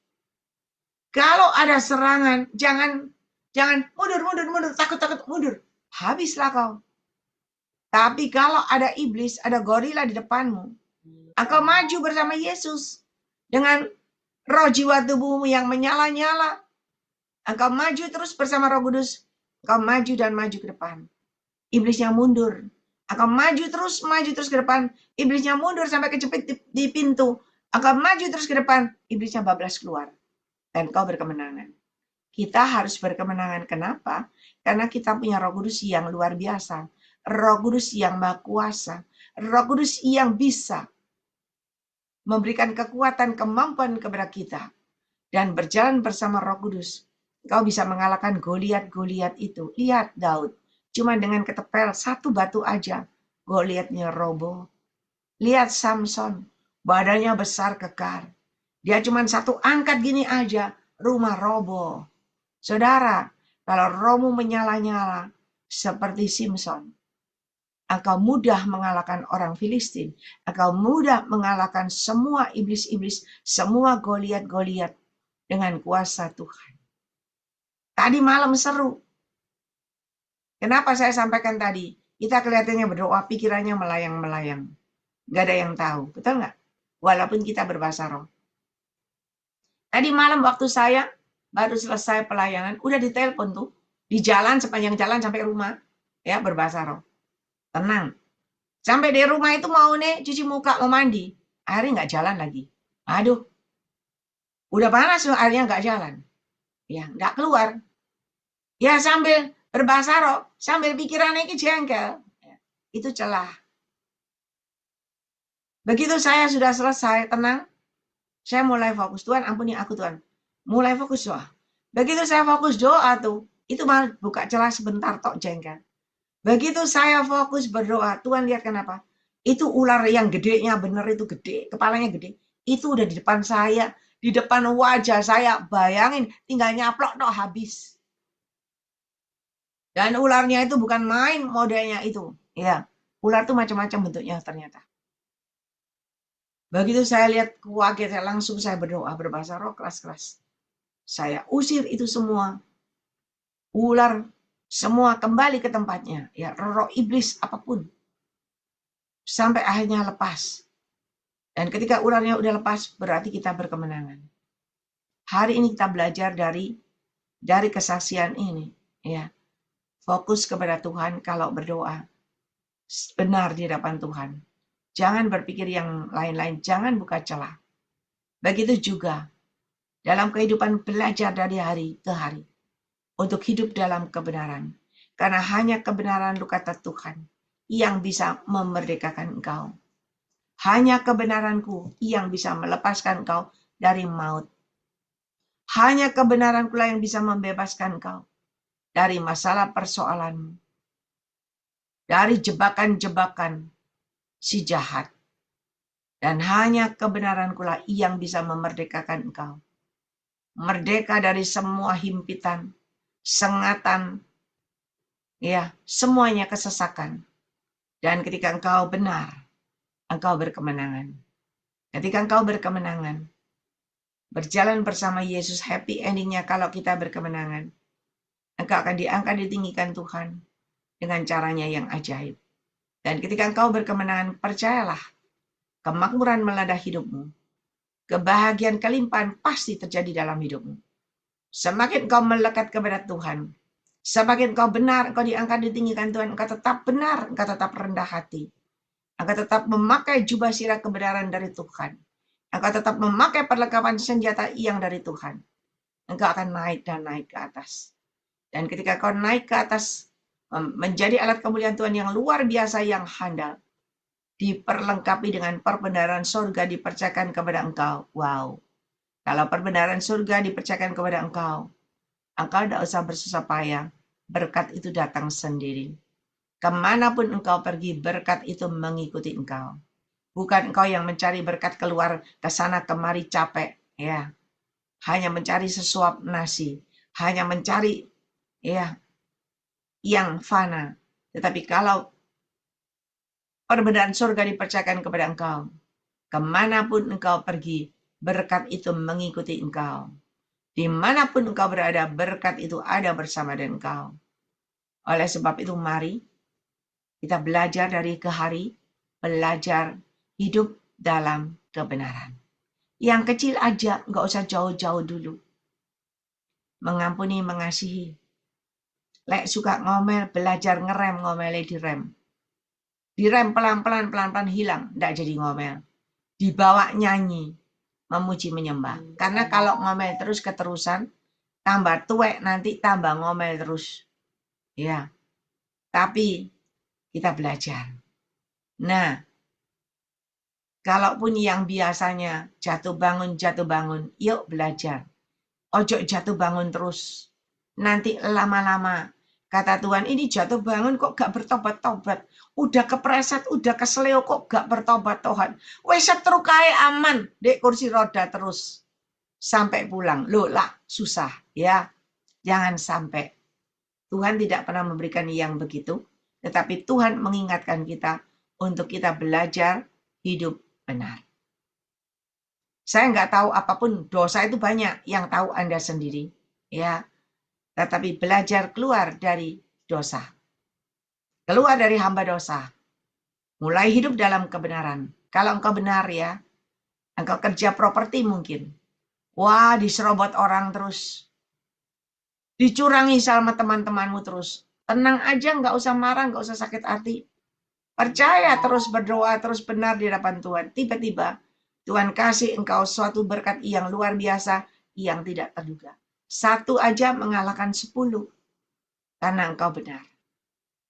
Kalau ada serangan, jangan mundur, takut mundur. Habislah kau. Tapi kalau ada iblis, ada gorila di depanmu, engkau maju bersama Yesus dengan roh jiwa tubuhmu yang menyala-nyala. Engkau maju terus bersama Roh Kudus, engkau maju dan maju ke depan. Iblisnya mundur. Engkau maju terus ke depan. Iblisnya mundur sampai kejepit di pintu. Engkau maju terus ke depan. Iblisnya bablas keluar. Dan kau berkemenangan. Kita harus berkemenangan. Kenapa? Karena kita punya Roh Kudus yang luar biasa. Roh Kudus yang maha kuasa. Roh Kudus yang bisa memberikan kekuatan, kemampuan kepada kita. Dan berjalan bersama Roh Kudus. Kau bisa mengalahkan Goliat itu. Lihat Daud. Cuma dengan ketepel satu batu aja, Goliatnya roboh. Lihat Samson, badannya besar kekar. Dia cuma satu angkat gini aja, rumah roboh. Saudara, kalau rohmu menyala-nyala seperti Simpson, engkau mudah mengalahkan orang Filistin. Engkau mudah mengalahkan semua iblis-iblis, semua Goliat-Goliat dengan kuasa Tuhan. Tadi malam seru. Kenapa saya sampaikan tadi? Kita kelihatannya berdoa, pikirannya melayang-melayang. Gak ada yang tahu, betul nggak? Walaupun kita berbahasa roh. Tadi malam waktu saya baru selesai pelayanan, udah ditelepon tuh. Di jalan, sepanjang jalan sampai rumah. Ya, berbahasa roh. Tenang. Sampai di rumah itu mau nih, cuci muka, mau mandi. Akhirnya nggak jalan lagi. Aduh. Udah panas, akhirnya nggak jalan. Ya, nggak keluar. Ya, sambil berbahasa roh, sambil pikirannya ini jengkel. Itu celah. Begitu saya sudah selesai, tenang, saya mulai fokus. Tuhan, ampuni aku Tuhan. Mulai fokus doa. Begitu saya fokus doa tuh, itu malah buka celah sebentar tok jengkel. Begitu saya fokus berdoa, Tuhan lihat kenapa? Itu ular yang gedenya bener itu gede, kepalanya gede. Itu udah di depan saya, di depan wajah saya. Bayangin, tinggal nyaplok tok habis. Dan ularnya itu bukan main modelnya itu. Ya, ular itu macam-macam bentuknya ternyata. Begitu saya lihat kaget, langsung saya berdoa berbahasa roh keras-keras. Saya usir itu semua. Ular semua kembali ke tempatnya. Ya, roh iblis apapun. Sampai akhirnya lepas. Dan ketika ularnya udah lepas, berarti kita berkemenangan. Hari ini kita belajar dari kesaksian ini. Ya, fokus kepada Tuhan kalau berdoa. Benar di hadapan Tuhan. Jangan berpikir yang lain-lain. Jangan buka celah. Begitu juga dalam kehidupan belajar dari hari ke hari. Untuk hidup dalam kebenaran. Karena hanya kebenaran kata Tuhan yang bisa memerdekakan engkau. Hanya kebenaranku yang bisa melepaskan engkau dari maut. Hanya kebenaran pula yang bisa membebaskan engkau dari masalah persoalanmu, dari jebakan-jebakan si jahat. Dan hanya kebenaran pula yang bisa memerdekakan engkau. Merdeka dari semua himpitan, sengatan, ya, semuanya kesesakan. Dan ketika engkau benar, engkau berkemenangan. Ketika engkau berkemenangan, berjalan bersama Yesus, happy endingnya kalau kita berkemenangan. Engkau akan diangkat, ditinggikan Tuhan dengan caranya yang ajaib. Dan ketika engkau berkemenangan, percayalah, kemakmuran melanda hidupmu. Kebahagiaan kelimpahan pasti terjadi dalam hidupmu. Semakin engkau melekat kepada Tuhan, semakin engkau benar, engkau diangkat, ditinggikan Tuhan, engkau tetap benar, engkau tetap rendah hati. Engkau tetap memakai jubah sirah kebenaran dari Tuhan. Engkau tetap memakai perlengkapan senjata yang dari Tuhan. Engkau akan naik dan naik ke atas. Dan ketika kau naik ke atas, menjadi alat kemuliaan Tuhan yang luar biasa, yang handal, diperlengkapi dengan perbenaran surga dipercayakan kepada engkau. Wow. Kalau perbenaran surga dipercayakan kepada engkau tidak usah bersusah payah. Berkat itu datang sendiri. Kemanapun engkau pergi, berkat itu mengikuti engkau. Bukan engkau yang mencari berkat keluar ke sana kemari capek, ya. Hanya mencari sesuap nasi, hanya mencari, ya, yang fana. Tetapi kalau perbenaran surga dipercayakan kepada engkau, kemanapun engkau pergi, berkat itu mengikuti engkau. Dimanapun engkau berada, berkat itu ada bersama dengan engkau. Oleh sebab itu, mari kita belajar dari ke hari, belajar hidup dalam kebenaran. Yang kecil aja, nggak usah jauh-jauh dulu. Mengampuni, mengasihi. Lek suka ngomel, belajar ngerem, ngomelnya direm. Direm pelan-pelan, pelan-pelan hilang, nggak jadi ngomel. Dibawa nyanyi, memuji, menyembah. Karena kalau ngomel terus keterusan, tambah tuwek nanti tambah ngomel terus. Ya, tapi kita belajar. Nah, kalaupun yang biasanya jatuh bangun, yuk belajar. Ojo jatuh bangun terus. Nanti lama-lama, kata Tuhan, ini jatuh bangun kok gak bertobat-tobat. Udah kepreset, udah keseleo kok gak bertobat Tuhan. Wes setruk kae aman, dek kursi roda terus. Sampai pulang. Loh lah, susah ya. Jangan sampai. Tuhan tidak pernah memberikan yang begitu. Tetapi Tuhan mengingatkan kita untuk kita belajar hidup benar. Saya nggak tahu apapun, dosa itu banyak, yang tahu Anda sendiri. Ya, tetapi belajar keluar dari dosa. Keluar dari hamba dosa. Mulai hidup dalam kebenaran. Kalau engkau benar ya, engkau kerja properti mungkin. Wah, diserobot orang terus. Dicurangi sama teman-temanmu terus. Tenang aja, nggak usah marah, nggak usah sakit hati. Percaya, terus berdoa, terus benar di hadapan Tuhan. Tiba-tiba Tuhan kasih engkau suatu berkat yang luar biasa, yang tidak terduga. Satu aja mengalahkan 10. Karena engkau benar.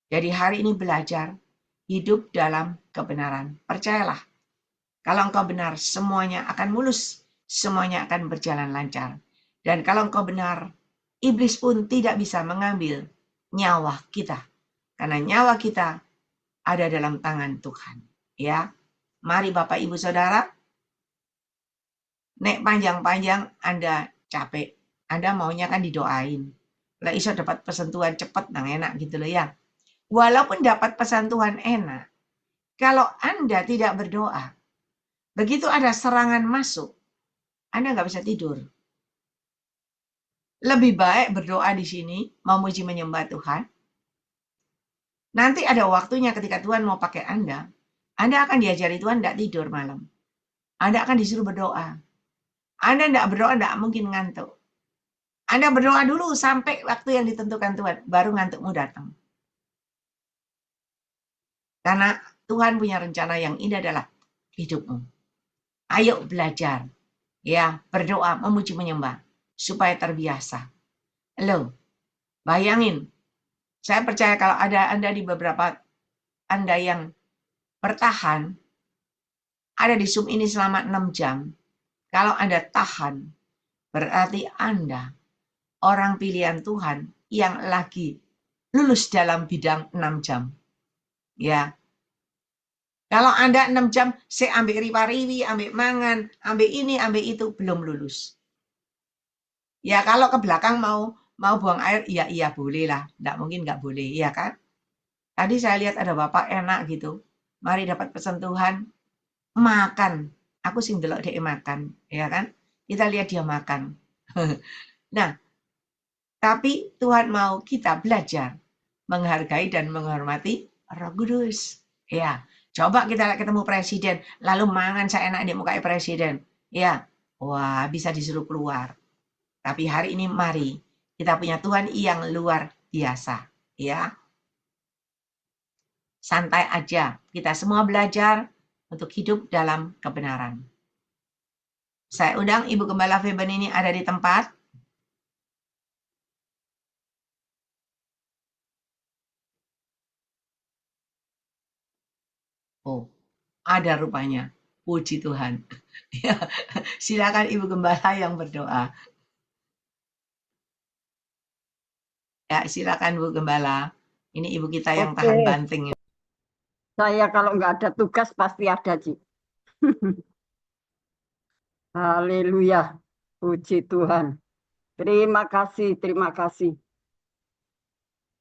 Jadi hari ini belajar hidup dalam kebenaran. Percayalah, kalau engkau benar, semuanya akan mulus. Semuanya akan berjalan lancar. Dan kalau engkau benar, iblis pun tidak bisa mengambil nyawa kita. Karena nyawa kita ada dalam tangan Tuhan. Ya, mari Bapak Ibu Saudara, nek panjang-panjang Anda capek. Anda maunya kan didoain. Lah iso dapat pesentuhan cepat nang enak gitu loh ya. Walaupun dapat pesan Tuhan enak, kalau Anda tidak berdoa, begitu ada serangan masuk, Anda nggak bisa tidur. Lebih baik berdoa di sini, memuji menyembah Tuhan. Nanti ada waktunya ketika Tuhan mau pakai Anda akan diajari Tuhan tidak tidur malam. Anda akan disuruh berdoa. Anda tidak berdoa, tidak mungkin ngantuk. Anda berdoa dulu sampai waktu yang ditentukan Tuhan, baru ngantukmu datang. Karena Tuhan punya rencana yang indah dalam hidupmu. Ayo belajar, ya, berdoa, memuji, menyembah, supaya terbiasa. Lo, bayangin, saya percaya kalau ada Anda di beberapa Anda yang bertahan, ada di Zoom ini selama 6 jam, kalau Anda tahan, Berarti Anda orang pilihan Tuhan yang lagi lulus dalam bidang 6 jam. Ya. Kalau Anda 6 jam, saya ambil riwa-riwi, ambil mangan, ambil ini, ambil itu, belum lulus. Ya kalau ke belakang mau buang air, iya boleh lah. Nggak mungkin nggak boleh, ya kan? Tadi saya lihat ada bapak enak gitu. Mari dapat pesan Tuhan, makan. Aku sing delok dia makan, ya kan? Kita lihat dia makan. Nah, tapi Tuhan mau kita belajar menghargai dan menghormati Roh Kudus. Ya, coba kita ketemu presiden, lalu mangan saya enak di muka presiden. Ya, wah bisa disuruh keluar. Tapi hari ini mari kita punya Tuhan yang luar biasa. Ya, santai aja. Kita semua belajar untuk hidup dalam kebenaran. Saya undang Ibu Gembala Feben ini ada di tempat. Oh, ada rupanya. Puji Tuhan. Ya, silakan Ibu Gembala yang berdoa. Ya, silakan Bu Gembala. Ini ibu kita yang tahan banting. Saya kalau nggak ada tugas pasti ada, Ci. Haleluya. Puji Tuhan. Terima kasih, terima kasih.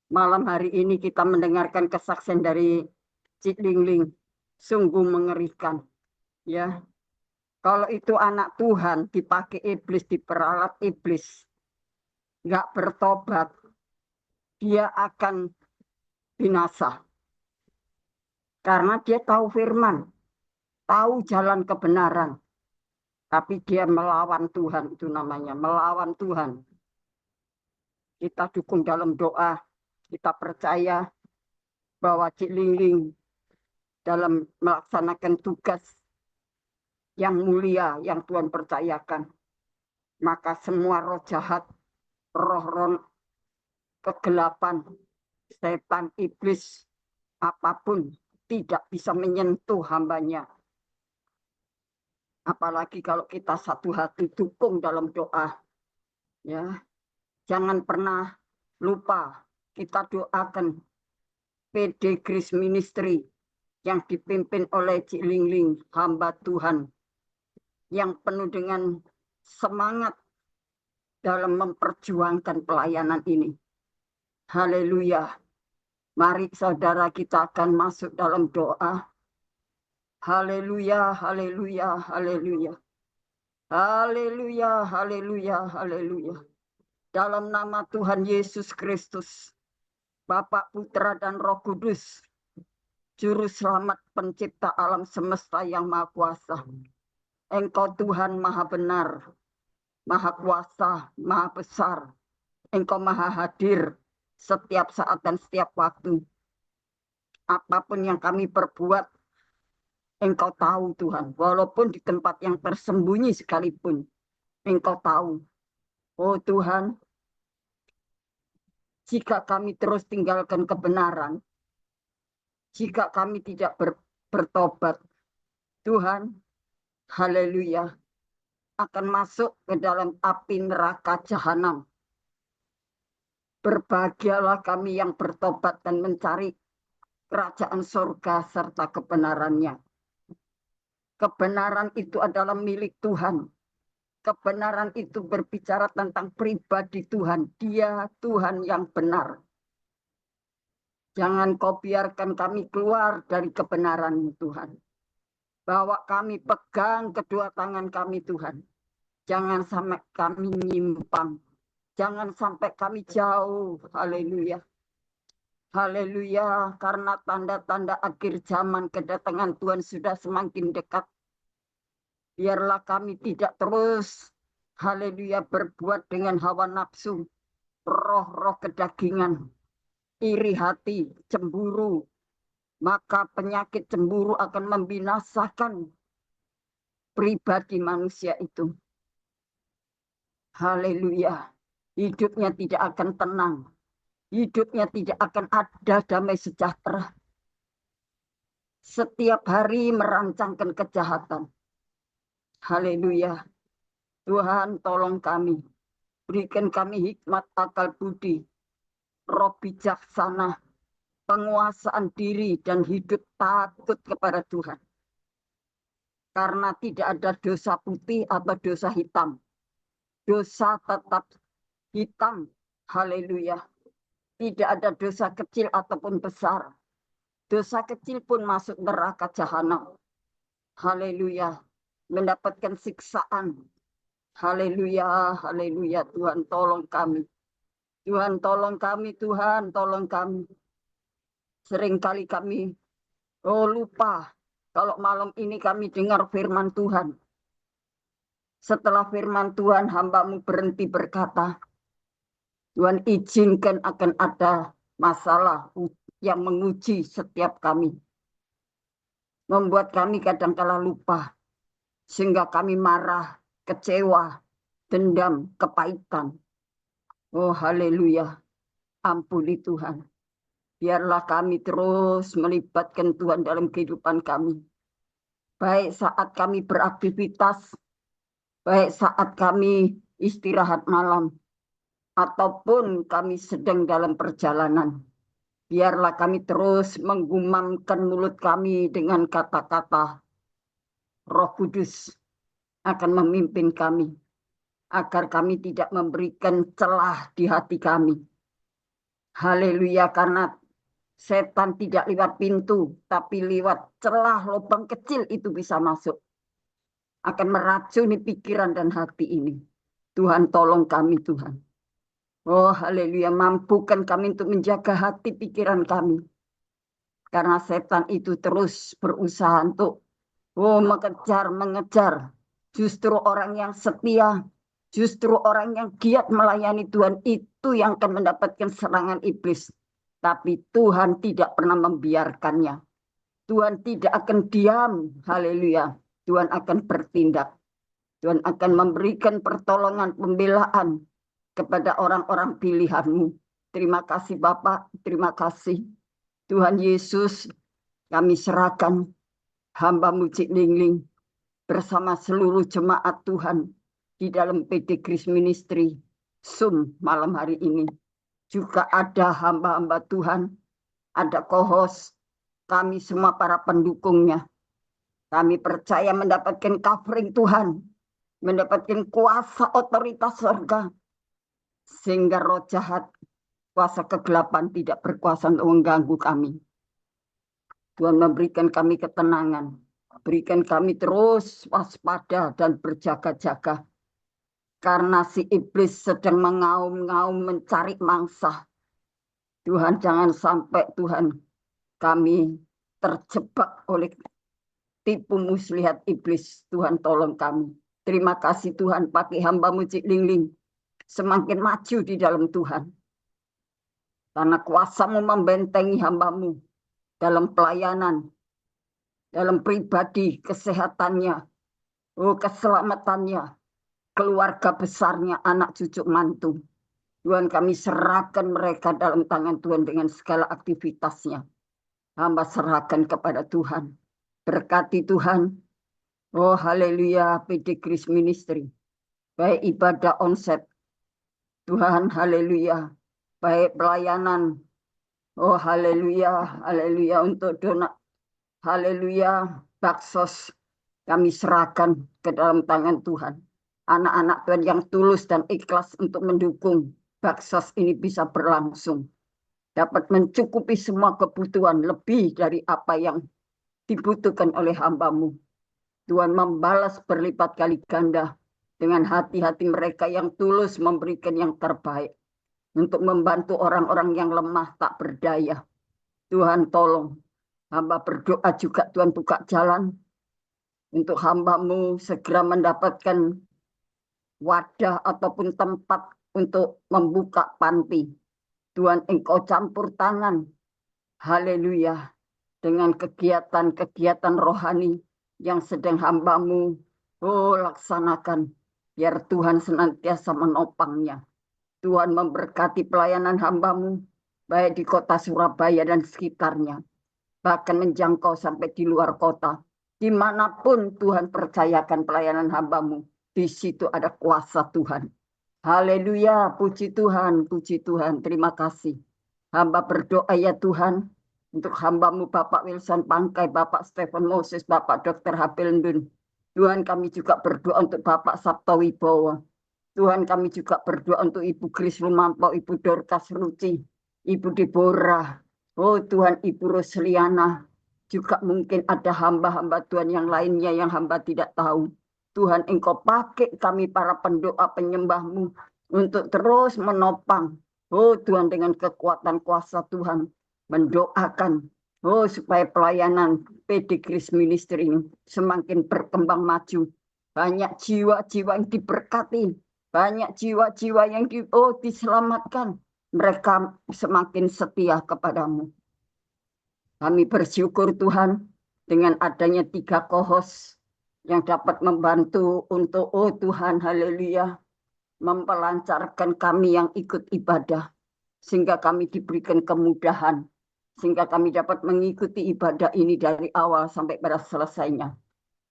Malam hari ini kita mendengarkan kesaksian dari Cik Lingling. Sungguh mengerikan. Ya. Kalau itu anak Tuhan dipakai iblis, diperalat iblis, nggak bertobat, dia akan binasa. Karena dia tahu firman, tahu jalan kebenaran. Tapi dia melawan Tuhan, itu namanya melawan Tuhan. Kita dukung dalam doa, kita percaya bahwa Cik Lingling dalam melaksanakan tugas yang mulia yang Tuhan percayakan. Maka semua roh jahat, roh-roh kegelapan, setan, iblis, apapun tidak bisa menyentuh hambanya. Apalagi kalau kita satu hati dukung dalam doa. Ya, jangan pernah lupa kita doakan PD Grace Ministry yang dipimpin oleh Cik Lingling, hamba Tuhan, yang penuh dengan semangat dalam memperjuangkan pelayanan ini. Haleluya. Mari saudara kita akan masuk dalam doa. Haleluya, haleluya, haleluya. Haleluya, haleluya, haleluya. Dalam nama Tuhan Yesus Kristus, Bapa, Putra, dan Roh Kudus, Juru Selamat Pencipta alam semesta yang Maha Kuasa. Engkau Tuhan Maha Benar, Maha Kuasa, Maha Besar. Engkau Maha Hadir setiap saat dan setiap waktu. Apapun yang kami perbuat, Engkau tahu Tuhan. Walaupun di tempat yang tersembunyi sekalipun, Engkau tahu. Oh Tuhan, jika kami terus tinggalkan kebenaran, jika kami tidak bertobat, Tuhan, haleluya, akan masuk ke dalam api neraka jahanam. Berbahagialah kami yang bertobat dan mencari kerajaan surga serta kebenarannya. Kebenaran itu adalah milik Tuhan. Kebenaran itu berbicara tentang pribadi Tuhan. Dia Tuhan yang benar. Jangan kau biarkan kami keluar dari kebenaran Tuhan. Bawa kami pegang kedua tangan kami Tuhan. Jangan sampai kami nyimpang. Jangan sampai kami jauh. Haleluya. Haleluya. Karena tanda-tanda akhir zaman kedatangan Tuhan sudah semakin dekat. Biarlah kami tidak terus, haleluya, berbuat dengan hawa nafsu, roh-roh kedagingan, iri hati, cemburu. Maka penyakit cemburu akan membinasakan pribadi manusia itu. Haleluya. Hidupnya tidak akan tenang. Hidupnya tidak akan ada damai sejahtera. Setiap hari merancangkan kejahatan. Haleluya. Tuhan tolong kami. Berikan kami hikmat akal budi, roh bijaksana, penguasaan diri dan hidup takut kepada Tuhan. Karena tidak ada dosa putih atau dosa hitam. Dosa tetap hitam. Haleluya. Tidak ada dosa kecil ataupun besar. Dosa kecil pun masuk neraka jahanam. Haleluya. Mendapatkan siksaan. Haleluya. Haleluya. Tuhan tolong kami. Tuhan tolong kami. Tuhan tolong kami. Seringkali kami lupa kalau malam ini kami dengar firman Tuhan. Setelah firman Tuhan, hamba-Mu berhenti berkata, Tuhan izinkan akan ada masalah yang menguji setiap kami. Membuat kami kadang-kala lupa. Sehingga kami marah, kecewa, dendam, kepahitan. Oh haleluya. Ampuni Tuhan. Biarlah kami terus melibatkan Tuhan dalam kehidupan kami. Baik saat kami beraktivitas, baik saat kami istirahat malam, ataupun kami sedang dalam perjalanan. Biarlah kami terus menggumamkan mulut kami dengan kata-kata Roh Kudus akan memimpin kami, agar kami tidak memberikan celah di hati kami. Haleluya, karena setan tidak lewat pintu, tapi lewat celah lubang kecil itu bisa masuk. Akan meracuni pikiran dan hati ini. Tuhan tolong kami Tuhan. Oh haleluya, mampukan kami untuk menjaga hati pikiran kami. Karena setan itu terus berusaha untuk mengejar. Justru orang yang setia, justru orang yang giat melayani Tuhan itu yang akan mendapatkan serangan iblis. Tapi Tuhan tidak pernah membiarkannya. Tuhan tidak akan diam. Haleluya. Tuhan akan bertindak. Tuhan akan memberikan pertolongan, pembelaan kepada orang-orang pilihan-Mu. Terima kasih Bapak. Terima kasih. Tuhan Yesus, kami serahkan hamba-Mu Cik Lingling bersama seluruh jemaat Tuhan di dalam PD Grace Ministry Zoom malam hari ini. Juga ada hamba-hamba Tuhan, ada co-host, kami semua para pendukungnya. Kami percaya mendapatkan covering Tuhan, mendapatkan kuasa otoritas surga, sehingga roh jahat, kuasa kegelapan tidak berkuasa untuk mengganggu kami. Tuhan memberikan kami ketenangan, berikan kami terus waspada dan berjaga-jaga. Karena si iblis sedang mengaum-ngaum mencari mangsa. Tuhan jangan sampai Tuhan kami terjebak oleh tipu muslihat iblis. Tuhan tolong kami. Terima kasih Tuhan pakai hamba-Mu Cik Lingling. Semakin maju di dalam Tuhan. Karena kuasa-Mu membentengi hamba-Mu dalam pelayanan, dalam pribadi, kesehatannya, keselamatannya, keluarga besarnya, anak cucu mantu. Tuhan kami serahkan mereka dalam tangan Tuhan dengan segala aktivitasnya. Hamba serahkan kepada Tuhan. Berkati Tuhan. Oh haleluya, PD Grace Ministry. Baik ibadah onset. Tuhan haleluya. Baik pelayanan. Oh haleluya, haleluya untuk donat. Haleluya, baksos. Kami serahkan ke dalam tangan Tuhan. Anak-anak Tuhan yang tulus dan ikhlas untuk mendukung baksos ini bisa berlangsung. Dapat mencukupi semua kebutuhan lebih dari apa yang dibutuhkan oleh hamba-Mu. Tuhan membalas berlipat kali ganda dengan hati-hati mereka yang tulus memberikan yang terbaik. Untuk membantu orang-orang yang lemah tak berdaya. Tuhan tolong. Hamba berdoa juga Tuhan buka jalan. Untuk hamba-Mu segera mendapatkan wadah ataupun tempat untuk membuka panti. Tuhan Engkau campur tangan. Haleluya. Dengan kegiatan-kegiatan rohani yang sedang hamba-Mu laksanakan. Biar Tuhan senantiasa menopangnya. Tuhan memberkati pelayanan hamba-Mu. Baik di kota Surabaya dan sekitarnya. Bahkan menjangkau sampai di luar kota. Dimanapun Tuhan percayakan pelayanan hamba-Mu. Di situ ada kuasa Tuhan. Haleluya, puji Tuhan, puji Tuhan. Terima kasih. Hamba berdoa ya Tuhan, untuk hamba-Mu Bapak Wilson Pangkai, Bapak Stephen Moses, Bapak Dr. Hapil Ndun. Tuhan, kami juga berdoa untuk Bapak Sabto Wibowo. Tuhan, kami juga berdoa untuk Ibu Kris Lumampau, Ibu Dorcas Ruci, Ibu Deborah. Oh Tuhan, Ibu Rosliana. Juga mungkin ada hamba-hamba Tuhan yang lainnya yang hamba tidak tahu. Tuhan, Engkau pakai kami para pendoa penyembah-Mu untuk terus menopang. Oh Tuhan, dengan kekuatan kuasa Tuhan mendoakan. Oh supaya pelayanan PD Kris Ministry ini semakin berkembang maju. Banyak jiwa-jiwa yang diberkati. Banyak jiwa-jiwa yang diselamatkan. Mereka semakin setia kepadamu. Kami bersyukur Tuhan dengan adanya 3 kohos yang dapat membantu untuk Tuhan, haleluya, mempelancarkan kami yang ikut ibadah. Sehingga kami diberikan kemudahan. Sehingga kami dapat mengikuti ibadah ini dari awal sampai pada selesainya.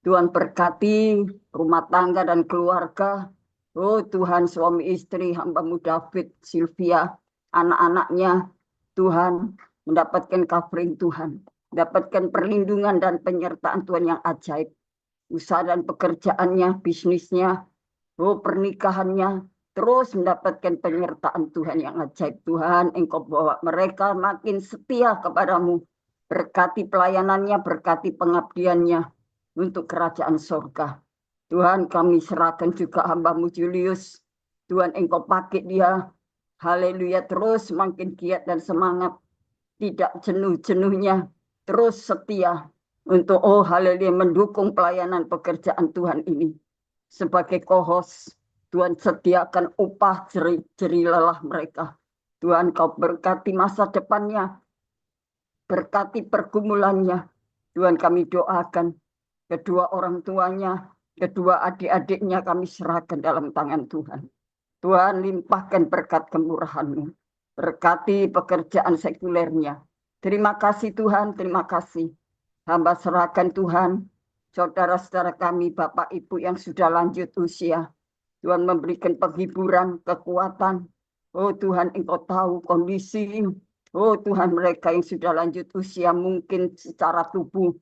Tuhan berkati rumah tangga dan keluarga. Oh Tuhan, suami istri hamba-Mu David, Sylvia, anak-anaknya. Tuhan, mendapatkan covering Tuhan. Mendapatkan perlindungan dan penyertaan Tuhan yang ajaib. Usaha dan pekerjaannya, bisnisnya, pernikahannya, terus mendapatkan penyertaan Tuhan yang ajaib. Tuhan, Engkau bawa mereka makin setia kepadamu. Berkati pelayanannya, berkati pengabdiannya untuk kerajaan surga. Tuhan, kami serahkan juga hamba-Mu Julius. Tuhan, Engkau pakai dia. Haleluya, terus makin giat dan semangat. Tidak jenuh-jenuhnya. Terus setia untuk haleluya mendukung pelayanan pekerjaan Tuhan ini. Sebagai kohos, Tuhan sediakan upah jeri lelah mereka. Tuhan, Kau berkati masa depannya. Berkati pergumulannya. Tuhan, kami doakan kedua orang tuanya, kedua adik-adiknya kami serahkan dalam tangan Tuhan. Tuhan, limpahkan berkat kemurahan-Mu. Berkati pekerjaan sekulernya. Terima kasih Tuhan, terima kasih. Hamba serahkan Tuhan, saudara-saudara kami, Bapak Ibu yang sudah lanjut usia. Tuhan memberikan penghiburan, kekuatan. Oh Tuhan, Engkau tahu kondisi. Oh Tuhan, mereka yang sudah lanjut usia mungkin secara tubuh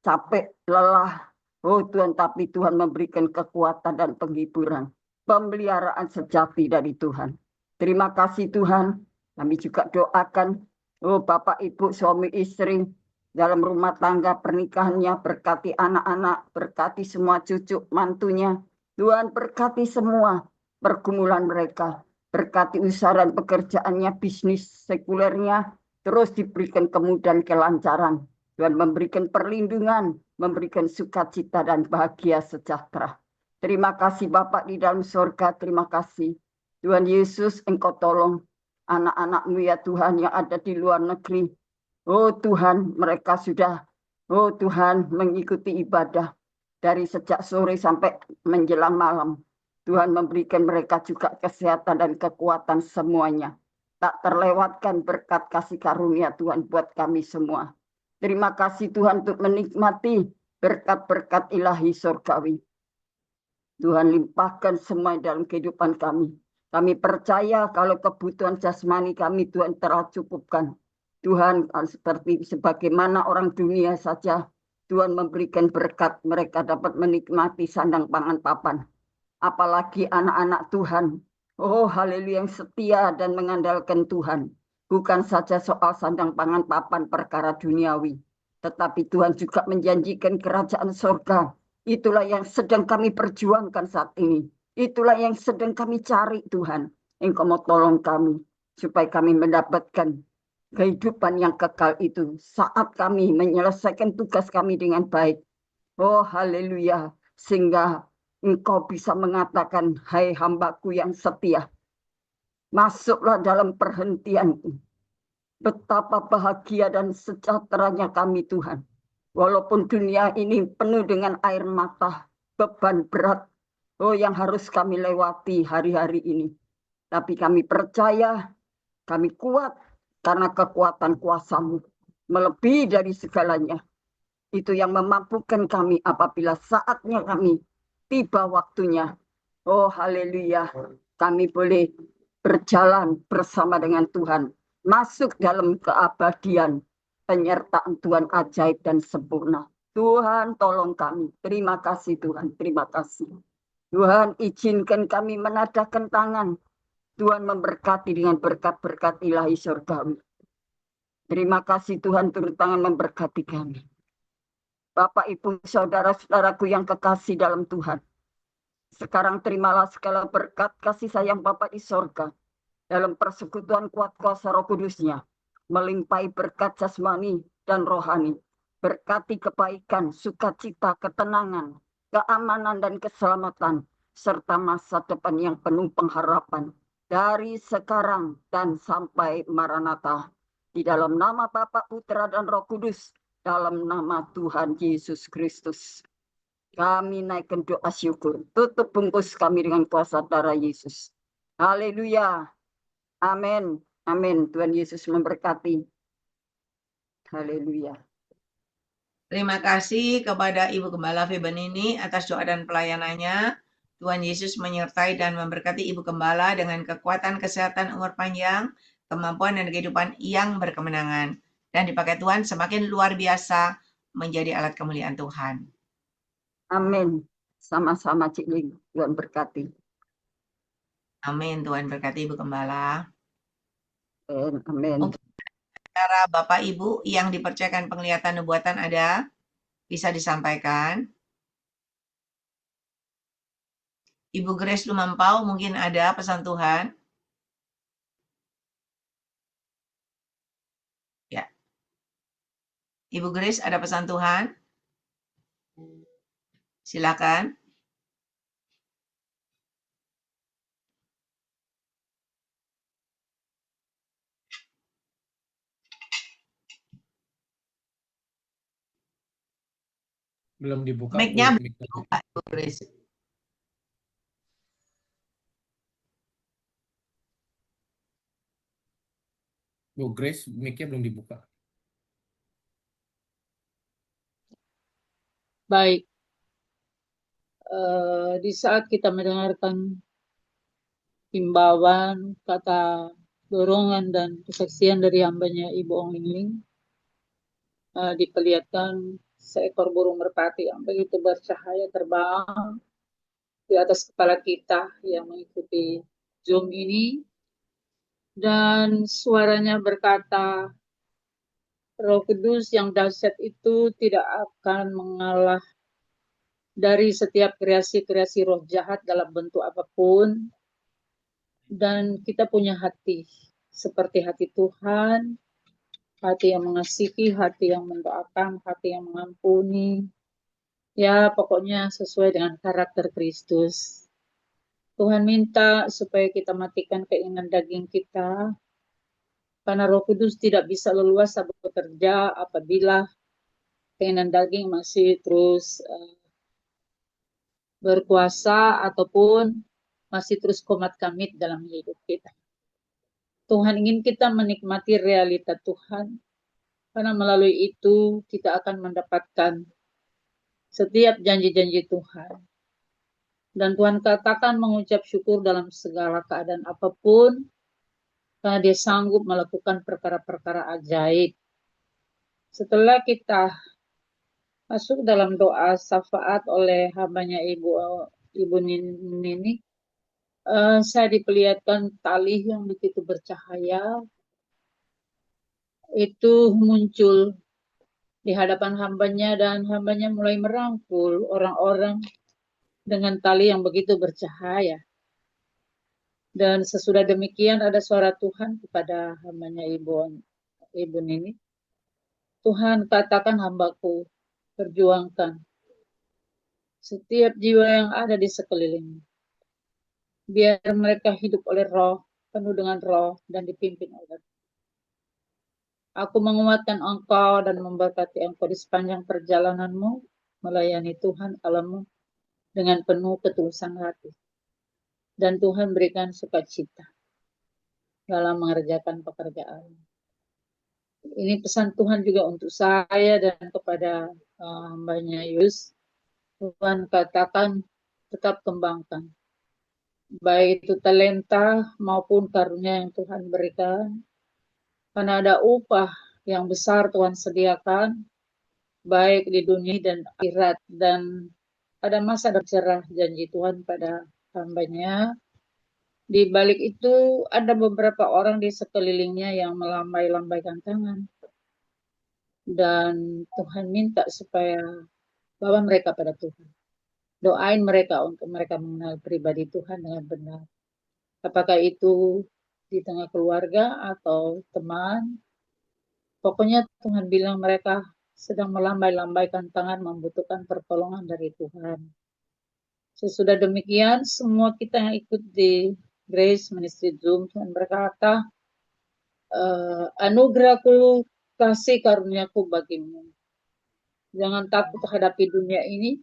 capek, lelah. Oh Tuhan, tapi Tuhan memberikan kekuatan dan penghiburan. Pemeliharaan sejati dari Tuhan. Terima kasih Tuhan. Kami juga doakan, Bapak Ibu suami istri, dalam rumah tangga pernikahannya, berkati anak-anak, berkati semua cucu mantunya. Tuhan berkati semua pergumulan mereka. Berkati usaha dan pekerjaannya, bisnis sekulernya, terus diberikan kemudahan kelancaran. Tuhan memberikan perlindungan, memberikan sukacita dan bahagia sejahtera. Terima kasih Bapak di dalam surga, terima kasih. Tuhan Yesus, Engkau tolong anak-anak-Mu ya Tuhan yang ada di luar negeri. Oh Tuhan, mereka sudah, Tuhan, mengikuti ibadah dari sejak sore sampai menjelang malam. Tuhan memberikan mereka juga kesehatan dan kekuatan semuanya. Tak terlewatkan berkat kasih karunia Tuhan buat kami semua. Terima kasih Tuhan untuk menikmati berkat-berkat ilahi surgawi. Tuhan limpahkan semua dalam kehidupan kami. Kami percaya kalau kebutuhan jasmani kami Tuhan telah cukupkan. Tuhan, seperti sebagaimana orang dunia saja, Tuhan memberikan berkat, mereka dapat menikmati sandang pangan papan. Apalagi anak-anak Tuhan, haleluya, yang setia dan mengandalkan Tuhan. Bukan saja soal sandang pangan papan perkara duniawi, tetapi Tuhan juga menjanjikan kerajaan surga. Itulah yang sedang kami perjuangkan saat ini. Itulah yang sedang kami cari Tuhan. Engkau mau tolong kami, supaya kami mendapatkan kehidupan yang kekal itu saat kami menyelesaikan tugas kami dengan baik. Oh haleluya, sehingga Engkau bisa mengatakan, hai hambaku yang setia, masuklah dalam perhentianku. Betapa bahagia dan sejahteranya kami Tuhan. Walaupun dunia ini penuh dengan air mata, beban berat, yang harus kami lewati hari-hari ini. Tapi kami percaya, kami kuat, karena kekuatan kuasa-Mu melebihi dari segalanya. Itu yang memampukan kami apabila saatnya kami tiba waktunya. Oh, haleluya. Kami boleh berjalan bersama dengan Tuhan. Masuk dalam keabadian. Penyertaan Tuhan ajaib dan sempurna. Tuhan tolong kami. Terima kasih Tuhan. Terima kasih. Tuhan izinkan kami menadahkan tangan. Tuhan memberkati dengan berkat-berkat ilahi surgawi. Terima kasih Tuhan turun tangan memberkati kami. Bapak, Ibu, saudara-saudaraku yang kekasih dalam Tuhan. Sekarang terimalah segala berkat kasih sayang Bapa di sorga dalam persekutuan kuat kuasa Roh Kudusnya, melimpahi berkat jasmani dan rohani, berkati kebaikan, sukacita, ketenangan, keamanan dan keselamatan, serta masa depan yang penuh pengharapan dari sekarang dan sampai Maranatha. Di dalam nama Bapa, Putra dan Roh Kudus, dalam nama Tuhan Yesus Kristus. Kami naikkan doa syukur. Tutup bungkus kami dengan kuasa darah Yesus. Haleluya. Amin. Amin. Tuhan Yesus memberkati. Haleluya. Terima kasih kepada Ibu Gembala Febenini atas doa dan pelayanannya. Tuhan Yesus menyertai dan memberkati Ibu Gembala dengan kekuatan, kesehatan, umur panjang, kemampuan dan kehidupan yang berkemenangan. Dan dipakai Tuhan semakin luar biasa menjadi alat kemuliaan Tuhan. Amin. Sama-sama Cik Ling. Tuhan berkati. Amin. Tuhan berkati Ibu Gembala. Amin. Mungkin para Bapak Ibu yang dipercayakan penglihatan nubuatan ada, bisa disampaikan. Ibu Grace Lumampau mungkin ada pesan Tuhan. Ya. Ibu Grace ada pesan Tuhan? Silakan. Belum dibuka. Mic-nya Bu. belum dibuka, Ibu Grace. Bu Grace, mic-nya belum dibuka. Baik, di saat kita mendengarkan himbauan, kata dorongan dan kesaksian dari hambanya Ibu Ong Ling Ling, diperlihatkan seekor burung merpati yang begitu bercahaya terbang di atas kepala kita yang mengikuti Zoom ini, dan suaranya berkata, Roh Kudus yang dahsyat itu tidak akan mengalah dari setiap kreasi-kreasi roh jahat dalam bentuk apapun, dan kita punya hati seperti hati Tuhan, hati yang mengasihi, hati yang mendoakan, hati yang mengampuni, ya pokoknya sesuai dengan karakter Kristus. Tuhan minta supaya kita matikan keinginan daging kita, karena Roh Kudus tidak bisa leluasa bekerja apabila keinginan daging masih terus berkuasa ataupun masih terus komat kamit dalam hidup kita. Tuhan ingin kita menikmati realita Tuhan, karena melalui itu kita akan mendapatkan setiap janji-janji Tuhan. Dan Tuhan katakan mengucap syukur dalam segala keadaan apapun, karena Dia sanggup melakukan perkara-perkara ajaib. Setelah kita masuk dalam doa syafaat oleh hambanya Ibu Nini, saya diperlihatkan tali yang begitu bercahaya, itu muncul di hadapan hambanya, dan hambanya mulai merangkul orang-orang dengan tali yang begitu bercahaya. Dan sesudah demikian ada suara Tuhan kepada hambanya Ibu Nini. Tuhan katakan, hambaku, perjuangkan setiap jiwa yang ada di sekeliling. Biar mereka hidup oleh roh, penuh dengan roh, dan dipimpin oleh roh. Aku menguatkan engkau dan memberkati engkau di sepanjang perjalananmu melayani Tuhan Allahmu dengan penuh ketulusan hati. Dan Tuhan berikan sukacita dalam mengerjakan pekerjaan. Ini pesan Tuhan juga untuk saya dan kepada hambanya Yus. Tuhan katakan, tetap kembangkan baik itu talenta maupun karunia yang Tuhan berikan. Karena ada upah yang besar Tuhan sediakan, baik di dunia dan akhirat. Dan ada masa dan cerah janji Tuhan pada hambanya. Di balik itu ada beberapa orang di sekelilingnya yang melambai-lambaikan tangan. Dan Tuhan minta supaya bawa mereka pada Tuhan. Doain mereka untuk mereka mengenal pribadi Tuhan dengan benar. Apakah itu di tengah keluarga atau teman. Pokoknya Tuhan bilang mereka sedang melambai-lambaikan tangan membutuhkan pertolongan dari Tuhan. Sesudah demikian, semua kita yang ikut di Grace Ministry Zoom, Tuhan berkata, anugerahku, kasih karuniaku bagimu. Jangan takut hadapi dunia ini,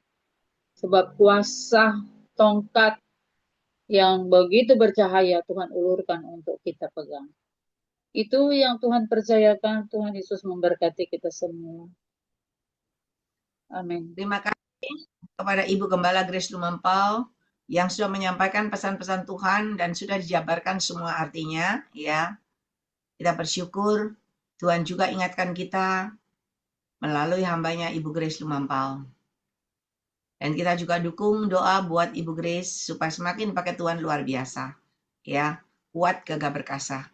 sebab kuasa tongkat yang begitu bercahaya Tuhan ulurkan untuk kita pegang. Itu yang Tuhan percayakan. Tuhan Yesus memberkati kita semua. Amin. Terima kasih kepada Ibu Gembala Grace Lumampau yang sudah menyampaikan pesan-pesan Tuhan dan sudah dijabarkan semua artinya, ya. Kita bersyukur Tuhan juga ingatkan kita melalui hambanya Ibu Grace Lumampau. Dan kita juga dukung doa buat Ibu Grace supaya semakin pakai Tuhan luar biasa. Ya, kuat, gagah perkasa.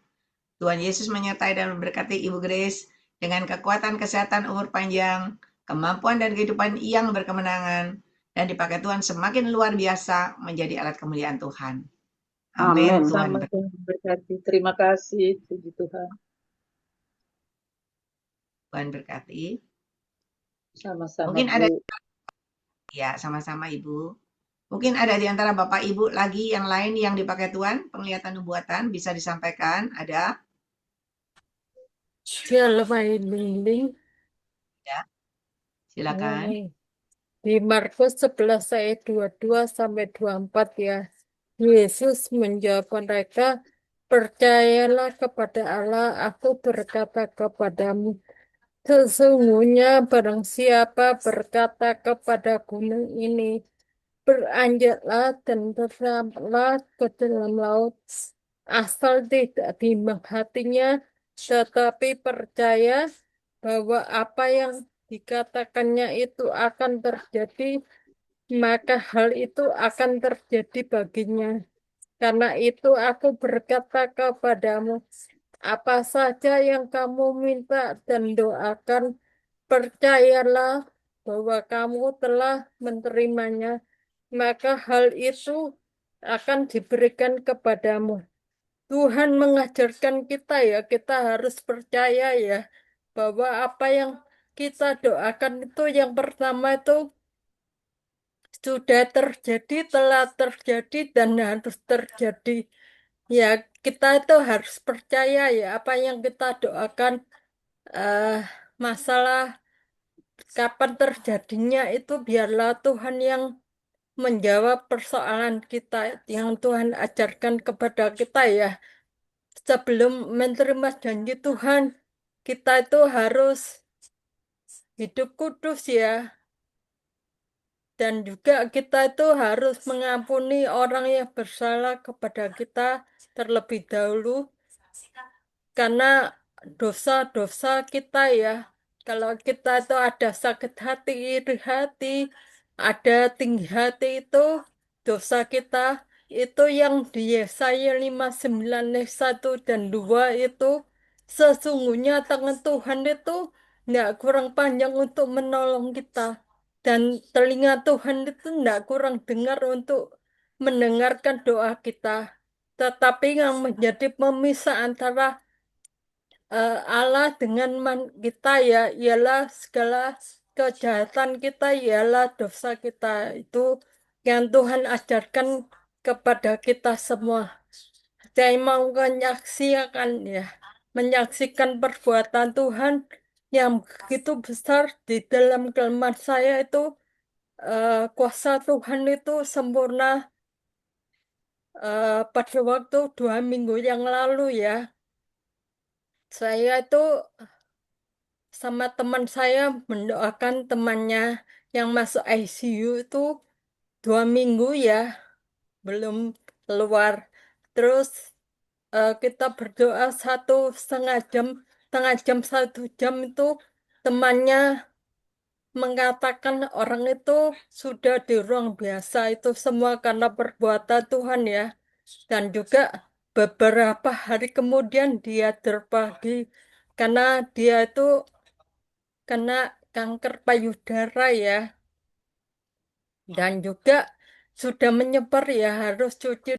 Tuhan Yesus menyertai dan memberkati Ibu Grace dengan kekuatan, kesehatan, umur panjang, kemampuan dan kehidupan yang berkemenangan, dan dipakai Tuhan semakin luar biasa menjadi alat kemuliaan Tuhan. Amin. Amin. Tuhan Sama Tuhan berkati. Terima kasih, puji Tuhan. Tuhan berkati. Sama-sama, Mungkin Bu. ada, ya sama-sama Ibu. Mungkin ada di antara Bapak Ibu lagi yang lain yang dipakai Tuhan, penglihatan nubuatan bisa disampaikan, ada? Shalom bimbing. Ya, silakan. Di Markus 11 ayat 22 sampai 24 ya. Yesus menjawab mereka, percayalah kepada Allah, aku berkata kepadamu, sesungguhnya barang siapa berkata kepada gunung ini, beranjaklah dan tenggelamlah ke dalam laut, asal tidak bimbang hatinya, tetapi percaya bahwa apa yang dikatakannya itu akan terjadi, maka hal itu akan terjadi baginya. Karena itu aku berkata kepadamu, apa saja yang kamu minta dan doakan, percayalah bahwa kamu telah menerimanya, maka hal itu akan diberikan kepadamu. Tuhan mengajarkan kita ya, kita harus percaya ya, bahwa apa yang kita doakan itu yang pertama itu sudah terjadi, telah terjadi, dan harus terjadi. Ya, kita itu harus percaya ya, apa yang kita doakan, masalah kapan terjadinya itu biarlah Tuhan yang menjawab persoalan kita yang Tuhan ajarkan kepada kita ya. Sebelum menerima janji Tuhan, kita itu harus hidup kudus ya. Dan juga kita itu harus mengampuni orang yang bersalah kepada kita terlebih dahulu. Karena dosa-dosa kita ya. Kalau kita itu ada sakit hati, iri hati, ada tinggi hati itu, dosa kita itu yang di Yesaya 59 ayat 1 dan 2 itu, sesungguhnya tangan Tuhan itu tidak kurang panjang untuk menolong kita. Dan telinga Tuhan itu tidak kurang dengar untuk mendengarkan doa kita. Tetapi yang menjadi pemisah antara Allah dengan kita ya ialah segala kejahatan kita, ialah dosa kita. Itu yang Tuhan ajarkan kepada kita semua. Saya mau menyaksikan perbuatan Tuhan yang begitu besar di dalam kelemahan saya itu. Kuasa Tuhan itu sempurna pada waktu 2 minggu yang lalu ya. Saya itu sama teman saya mendoakan temannya yang masuk ICU itu 2 minggu ya, belum keluar. Terus kita berdoa 1,5 jam, 1 jam itu temannya mengatakan orang itu sudah di ruang biasa, itu semua karena perbuatan Tuhan ya. Dan juga beberapa hari kemudian dia terbagi karena dia itu kena kanker payudara ya. Dan juga sudah menyebar ya, harus cuci